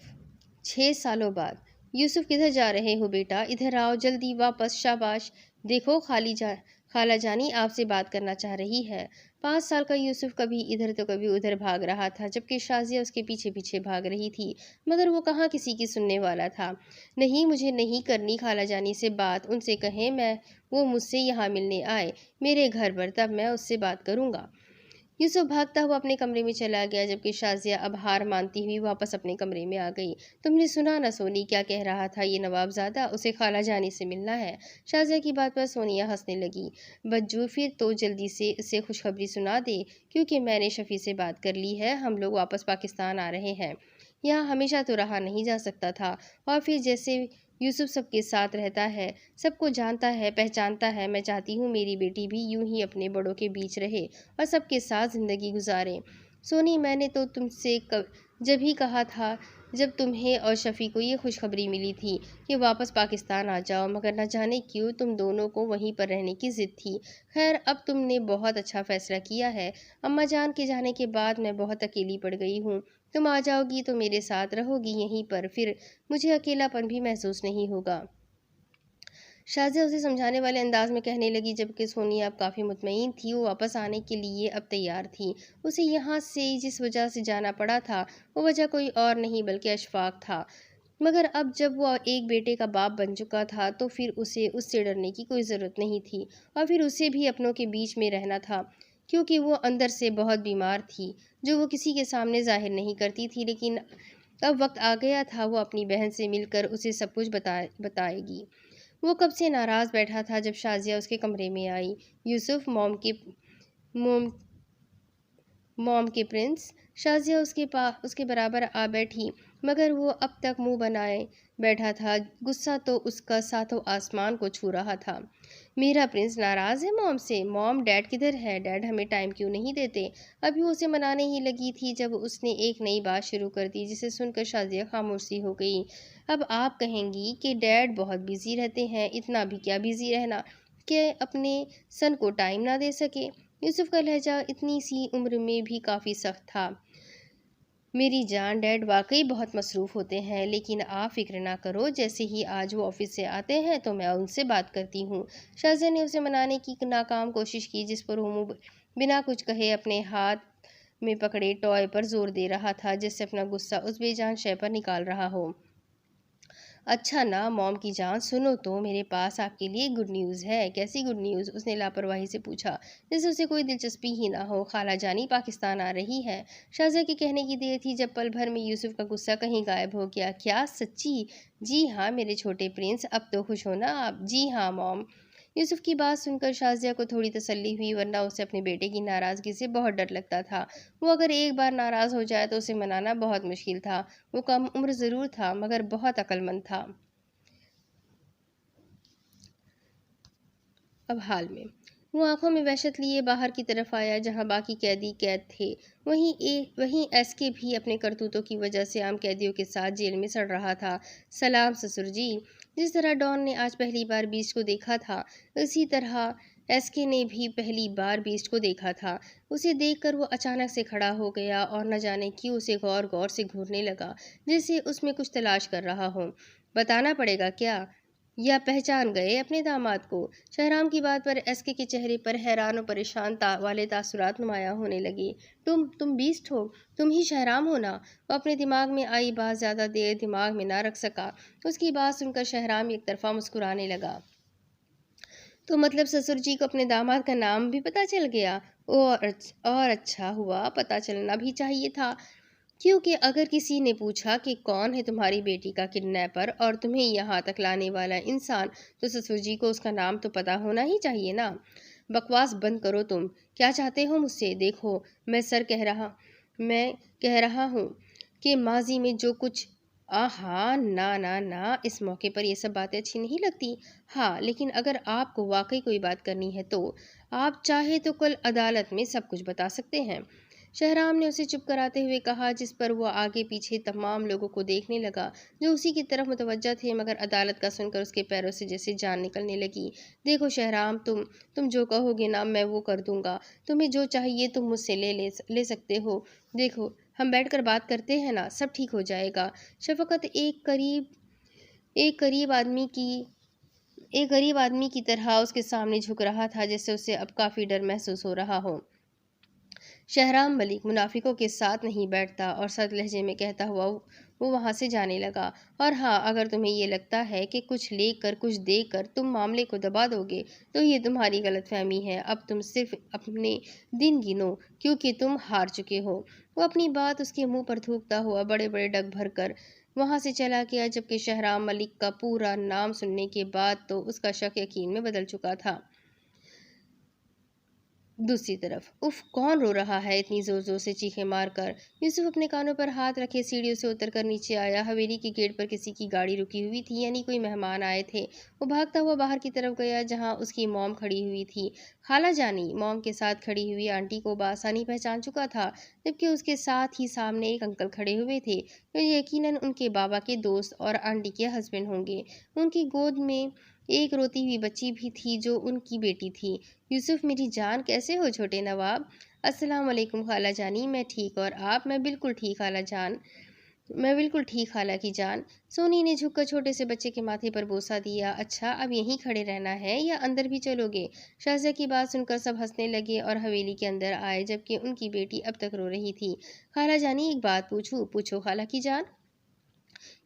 S1: 6 سالوں بعد۔ یوسف کدھر جا رہے ہو بیٹا؟ ادھر آؤ جلدی واپس، شاباش۔ دیکھو خالہ جانی آپ سے بات کرنا چاہ رہی ہے۔ 5 سال کا یوسف کبھی ادھر تو کبھی ادھر بھاگ رہا تھا، جبکہ شازیہ اس کے پیچھے پیچھے بھاگ رہی تھی، مگر وہ کہاں کسی کی سننے والا تھا۔ نہیں، مجھے نہیں کرنی خالہ جانی سے بات، ان سے کہیں وہ مجھ سے یہاں ملنے آئے میرے گھر پر، تب میں اس سے بات کروں گا۔ یوسف بھاگتا ہوا اپنے کمرے میں چلا گیا، جبکہ شازیہ اب ہار مانتی ہوئی واپس اپنے کمرے میں آ گئی۔ تم نے سنا نہ سونی کیا کہہ رہا تھا یہ نواب زادہ؟ اسے خالہ جانی سے ملنا ہے۔ شازیہ کی بات پر سونیا ہنسنے لگی۔ بجو، پھر تو جلدی سے اسے خوشخبری سنا دے، کیونکہ میں نے شفیع سے بات کر لی ہے، ہم لوگ واپس پاکستان آ رہے ہیں۔ یہاں ہمیشہ تو رہا نہیں جا سکتا تھا، اور پھر جیسے یوسف سب کے ساتھ رہتا ہے، سب کو جانتا ہے، پہچانتا ہے، میں چاہتی ہوں میری بیٹی بھی یوں ہی اپنے بڑوں کے بیچ رہے اور سب کے ساتھ زندگی گزارے۔ سونی، میں نے تو تم سے جب ہی کہا تھا جب تمہیں اور شفیع کو یہ خوشخبری ملی تھی کہ واپس پاکستان آ جاؤ، مگر نہ جانے کیوں تم دونوں کو وہیں پر رہنے کی ضد تھی۔ خیر، اب تم نے بہت اچھا فیصلہ کیا ہے۔ اماں جان کے جانے کے بعد میں بہت اکیلی پڑ گئی ہوں، تم آ جاؤ گی تو میرے ساتھ رہو گی یہیں پر، پھر مجھے اکیلا پن بھی محسوس نہیں ہوگا۔ شازیہ اسے سمجھانے والے انداز میں کہنے لگی، جبکہ سونیا اب کافی مطمئن تھی، وہ واپس آنے کے لیے اب تیار تھی۔ اسے یہاں سے جس وجہ سے جانا پڑا تھا وہ وجہ کوئی اور نہیں بلکہ اشفاق تھا، مگر اب جب وہ ایک بیٹے کا باپ بن چکا تھا تو پھر اسے اس سے ڈرنے کی کوئی ضرورت نہیں تھی، اور پھر اسے بھی اپنوں کے بیچ میں رہنا تھا، کیونکہ وہ اندر سے بہت بیمار تھی جو وہ کسی کے سامنے ظاہر نہیں کرتی تھی، لیکن اب وقت آ گیا تھا وہ اپنی بہن سے مل کر اسے سب کچھ بتائے گی۔ وہ کب سے ناراض بیٹھا تھا جب شازیہ اس کے کمرے میں آئی۔ یوسف، موم کے پرنس۔ شازیہ اس کے برابر آ بیٹھی، مگر وہ اب تک منہ بنائے بیٹھا تھا، غصہ تو اس کا ساتوں آسمان کو چھو رہا تھا۔ میرا پرنس ناراض ہے موم سے؟ موم، ڈیڈ کدھر ہے؟ ڈیڈ ہمیں ٹائم کیوں نہیں دیتے؟ ابھی اسے منانے ہی لگی تھی جب اس نے ایک نئی بات شروع کر دی، جسے سن کر شازیہ خاموش سی ہو گئی۔ اب آپ کہیں گی کہ ڈیڈ بہت بیزی رہتے ہیں، اتنا بھی کیا بیزی رہنا کہ اپنے سن کو ٹائم نہ دے سکے؟ یوسف کا لہجہ اتنی سی عمر میں بھی کافی سخت تھا۔ میری جان، ڈیڈ واقعی بہت مصروف ہوتے ہیں، لیکن آپ فکر نہ کرو، جیسے ہی آج وہ آفس سے آتے ہیں تو میں ان سے بات کرتی ہوں۔ شازیہ نے اسے منانے کی ناکام کوشش کی، جس پر وہ بنا کچھ کہے اپنے ہاتھ میں پکڑے ٹوائے پر زور دے رہا تھا، جس سے اپنا غصہ اس بے جان شے پر نکال رہا ہو۔ اچھا نا موم کی جان، سنو تو میرے پاس آپ کے لیے گڈ نیوز ہے۔ کیسی گڈ نیوز؟ اس نے لاپرواہی سے پوچھا، جیسے اسے کوئی دلچسپی ہی نہ ہو۔ خالہ جانی پاکستان آ رہی ہے۔ شازیہ کے کہنے کی دیر تھی جب پل بھر میں یوسف کا غصہ کہیں غائب ہو گیا۔ کیا سچی؟ جی ہاں میرے چھوٹے پرنس، اب تو خوش ہو نا آپ؟ جی ہاں موم۔ یوسف کی بات سن کر شازیہ کو تھوڑی تسلی ہوئی، ورنہ اسے اپنے بیٹے کی ناراضگی سے بہت ڈر لگتا تھا۔ وہ اگر ایک بار ناراض ہو جائے تو اسے منانا بہت مشکل تھا۔ وہ کم عمر ضرور تھا مگر بہت عقل مند تھا۔ اب حال میں وہ آنکھوں میں وحشت لیے باہر کی طرف آیا جہاں باقی قیدی قید تھے۔ وہیں ایس کے بھی اپنے کرتوتوں کی وجہ سے عام قیدیوں کے ساتھ جیل میں سڑ رہا تھا۔ سلام سسر جی۔ جس طرح ڈان نے آج پہلی بار بیسٹ کو دیکھا تھا، اسی طرح ایس کے نے بھی پہلی بار بیسٹ کو دیکھا تھا۔ اسے دیکھ کر وہ اچانک سے کھڑا ہو گیا اور نہ جانے کیوں اسے غور غور سے گھورنے لگا، جیسے اس میں کچھ تلاش کر رہا ہو۔ بتانا پڑے گا کیا؟ یا پہچان گئے اپنے داماد کو؟ شہرام کی بات پر ایس کے چہرے پر حیران و پریشان والے تاثرات نمایاں ہونے لگے۔ تم بیسٹ ہو؟ تم ہی شہرام ہو نا؟ وہ اپنے دماغ میں آئی بات زیادہ دیر دماغ میں نہ رکھ سکا۔ اس کی بات سن کر شہرام ایک طرفہ مسکرانے لگا۔ تو مطلب سسر جی کو اپنے داماد کا نام بھی پتہ چل گیا؟ اور اچھا ہوا، پتہ چلنا بھی چاہیے تھا، کیونکہ اگر کسی نے پوچھا کہ کون ہے تمہاری بیٹی کا کڈنیپر اور تمہیں یہاں تک لانے والا انسان، تو سسر جی کو اس کا نام تو پتہ ہونا ہی چاہیے نا۔ بکواس بند کرو تم۔ کیا چاہتے ہو مجھ سے؟ دیکھو میں کہہ رہا ہوں کہ ماضی میں جو کچھ ہاں نہ اس موقع پر یہ سب باتیں اچھی نہیں لگتی۔ ہاں لیکن اگر آپ کو واقعی کوئی بات کرنی ہے تو آپ چاہے تو کل عدالت میں سب کچھ بتا سکتے ہیں۔ شہرام نے اسے چپ کراتے ہوئے کہا، جس پر وہ آگے پیچھے تمام لوگوں کو دیکھنے لگا جو اسی کی طرف متوجہ تھے، مگر عدالت کا سن کر اس کے پیروں سے جیسے جان نکلنے لگی۔ دیکھو شہرام، تم جو کہو گے نا میں وہ کر دوں گا۔ تمہیں جو چاہیے تم مجھ سے لے سکتے ہو۔ دیکھو ہم بیٹھ کر بات کرتے ہیں نا، سب ٹھیک ہو جائے گا۔ شفقت ایک غریب آدمی کی طرح اس کے سامنے جھک رہا تھا، جیسے اسے اب کافی ڈر محسوس ہو رہا ہو۔ شہرام ملک منافقوں کے ساتھ نہیں بیٹھتا، اور سرد لہجے میں کہتا ہوا وہ وہاں سے جانے لگا۔ اور ہاں اگر تمہیں یہ لگتا ہے کہ کچھ لے کر کچھ دے کر تم معاملے کو دبا دو گے تو یہ تمہاری غلط فہمی ہے۔ اب تم صرف اپنے دن گنو کیونکہ تم ہار چکے ہو۔ وہ اپنی بات اس کے منہ پر تھوکتا ہوا بڑے بڑے ڈگ بھر کر وہاں سے چلا گیا، جبکہ شہرام ملک کا پورا نام سننے کے بعد تو اس کا شک یقین میں بدل چکا تھا۔ دوسری طرف کون رو رہا ہے اتنی زور زور سے چیخیں مار کر؟ یوسف اپنے کانوں پر ہاتھ رکھے سیڑھیوں سے اتر کر نیچے آیا۔ حویلی کے گیٹ پر کسی کی گاڑی رکی ہوئی تھی، یعنی کوئی مہمان آئے تھے۔ وہ بھاگتا ہوا باہر کی طرف گیا جہاں اس کی موم کھڑی ہوئی تھی۔ خالہ جانی موم کے ساتھ کھڑی ہوئی آنٹی کو بآسانی پہچان چکا تھا، جبکہ اس کے ساتھ ہی سامنے ایک انکل کھڑے ہوئے تھے جو یقیناً ان کے بابا کے دوست اور آنٹی کے ہسبینڈ ہوں گے۔ ان کی گود میں ایک روتی ہوئی بچی بھی تھی جو ان کی بیٹی تھی۔ یوسف میری جان، کیسے ہو چھوٹے نواب؟ السلام علیکم خالہ جانی، میں ٹھیک، اور آپ؟ میں بالکل ٹھیک خالہ کی جان۔ سونی نے جھک کر چھوٹے سے بچے کے ماتھے پر بوسہ دیا۔ اچھا اب یہیں کھڑے رہنا ہے یا اندر بھی چلو گے؟ شازیہ کی بات سن کر سب ہنسنے لگے اور حویلی کے اندر آئے، جبکہ ان کی بیٹی اب تک رو رہی تھی۔ خالہ جانی ایک بات پوچھوں؟ پوچھو خالہ کی جان۔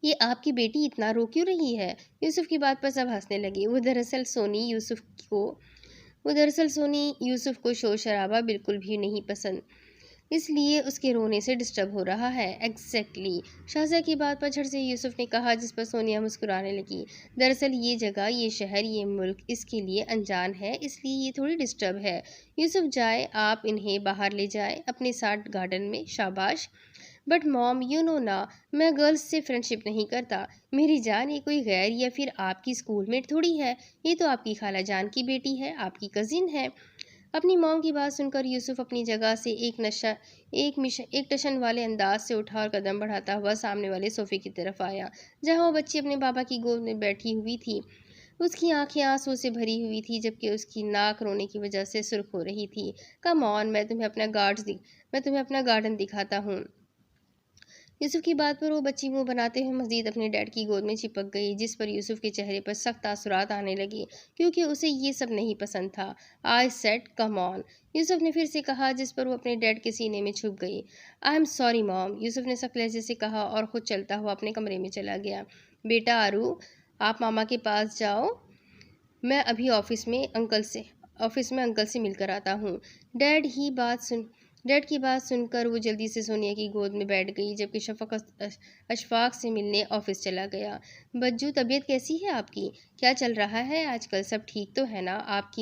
S1: یہ آپ کی بیٹی اتنا رو کیوں رہی ہے؟ یوسف کی بات پر سب ہنسنے لگے۔ وہ دراصل سونی یوسف کو شور شرابہ بالکل بھی نہیں پسند، اس لیے اس کے رونے سے ڈسٹرب ہو رہا ہے۔ ایگزیکٹلی۔ شازیہ کی بات پر جھٹ سے یوسف نے کہا، جس پر سونیا مسکرانے لگی۔ دراصل یہ جگہ، یہ شہر، یہ ملک اس کے لیے انجان ہے، اس لیے یہ تھوڑی ڈسٹرب ہے۔ یوسف جائے، آپ انہیں باہر لے جائیں اپنے ساتھ گارڈن میں۔ شاباش۔ بٹ موم یو نو نا، میں گرلز سے فرینڈ شپ نہیں کرتا۔ میری جان، یہ کوئی غیر یا پھر آپ کی اسکول میٹ تھوڑی ہے، یہ تو آپ کی خالہ جان کی بیٹی ہے، آپ کی کزن ہے۔ اپنی موم کی بات سن کر یوسف اپنی جگہ سے ایک ٹشن والے انداز سے اٹھا اور قدم بڑھاتا ہوا سامنے والے صوفے کی طرف آیا جہاں وہ بچی اپنے بابا کی گود میں بیٹھی ہوئی تھی۔ اس کی آنکھیں آنسو سے بھری ہوئی تھی، جبکہ اس کی ناک رونے کی وجہ سے سرخ ہو رہی تھی۔ کم آن، میں تمہیں اپنا گارڈن دکھاتا ہوں۔ یوسف کی بات پر وہ بچی منہ بناتے ہوئے مزید اپنے ڈیڈ کی گود میں چپک گئی، جس پر یوسف کے چہرے پر سخت تاثرات آنے لگے کیونکہ اسے یہ سب نہیں پسند تھا۔ آئی سیڈ کم آن، یوسف نے پھر سے کہا، جس پر وہ اپنے ڈیڈ کے سینے میں چھپ گئی۔ آئی ایم سوری موم، یوسف نے سخت لہجے سے کہا اور خود چلتا ہوا اپنے کمرے میں چلا گیا۔ بیٹا آرو، آپ ماما کے پاس جاؤ، میں ابھی آفس میں انکل سے مل کر آتا ہوں۔ ڈیڈ کی بات سن کر وہ جلدی سے سونیا کی گود میں بیٹھ گئی، جبکہ شفق اشفاق سے ملنے آفس چلا گیا۔ بجو، طبیعت کیسی ہے آپ کی؟ کیا چل رہا ہے آج کل؟ سب ٹھیک تو ہے نا؟ آپ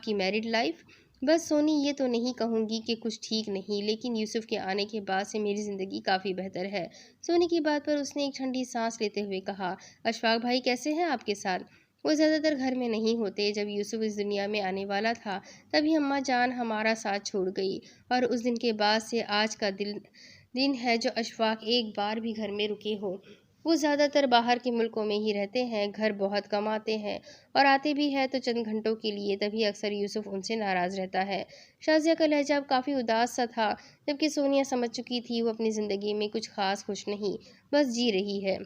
S1: کی میرڈ لائف؟ بس سونی، یہ تو نہیں کہوں گی کہ کچھ ٹھیک نہیں، لیکن یوسف کے آنے کے بعد سے میری زندگی کافی بہتر ہے۔ سونی کی بات پر اس نے ایک ٹھنڈی سانس لیتے ہوئے کہا۔ اشفاق بھائی کیسے ہیں آپ کے ساتھ؟ وہ زیادہ تر گھر میں نہیں ہوتے۔ جب یوسف اس دنیا میں آنے والا تھا تبھی اماں جان ہمارا ساتھ چھوڑ گئی، اور اس دن کے بعد سے آج کا دن ہے جو اشفاق ایک بار بھی گھر میں رکے ہو۔ وہ زیادہ تر باہر کے ملکوں میں ہی رہتے ہیں، گھر بہت کم آتے ہیں، اور آتے بھی ہیں تو چند گھنٹوں کے لیے، تبھی اکثر یوسف ان سے ناراض رہتا ہے۔ شازیہ کا لہجہ اب کافی اداس سا تھا، جبکہ سونیا سمجھ چکی تھی وہ اپنی زندگی میں کچھ خاص خوش نہیں، بس جی رہی ہے۔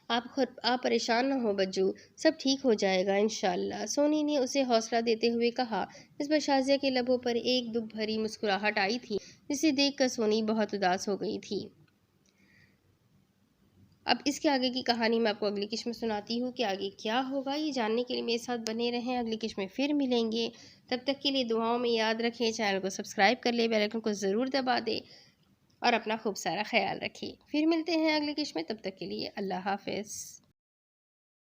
S1: آپ پریشان نہ ہو بجو، سب ٹھیک ہو جائے گا انشاءاللہ، سونی نے اسے حوصلہ دیتے ہوئے کہا۔ اس پر شازیہ کے لبوں پر ایک دکھ بھری مسکراہٹ آئی تھی، جسے دیکھ کر سونی بہت اداس ہو گئی تھی۔ اب اس کے آگے کی کہانی میں آپ کو اگلی قسط میں سناتی ہوں کہ آگے کیا ہوگا۔ یہ جاننے کے لیے میرے ساتھ بنے رہیں، اگلی قسط میں پھر ملیں گے۔ تب تک کے لیے دعاؤں میں یاد رکھیں، چینل کو سبسکرائب کر لیں، بیل آئیکن کو ضرور دبا دیں، اور اپنا خوب سارا خیال رکھیں۔ پھر ملتے ہیں اگلی قسط میں، تب تک کے لیے اللہ حافظ۔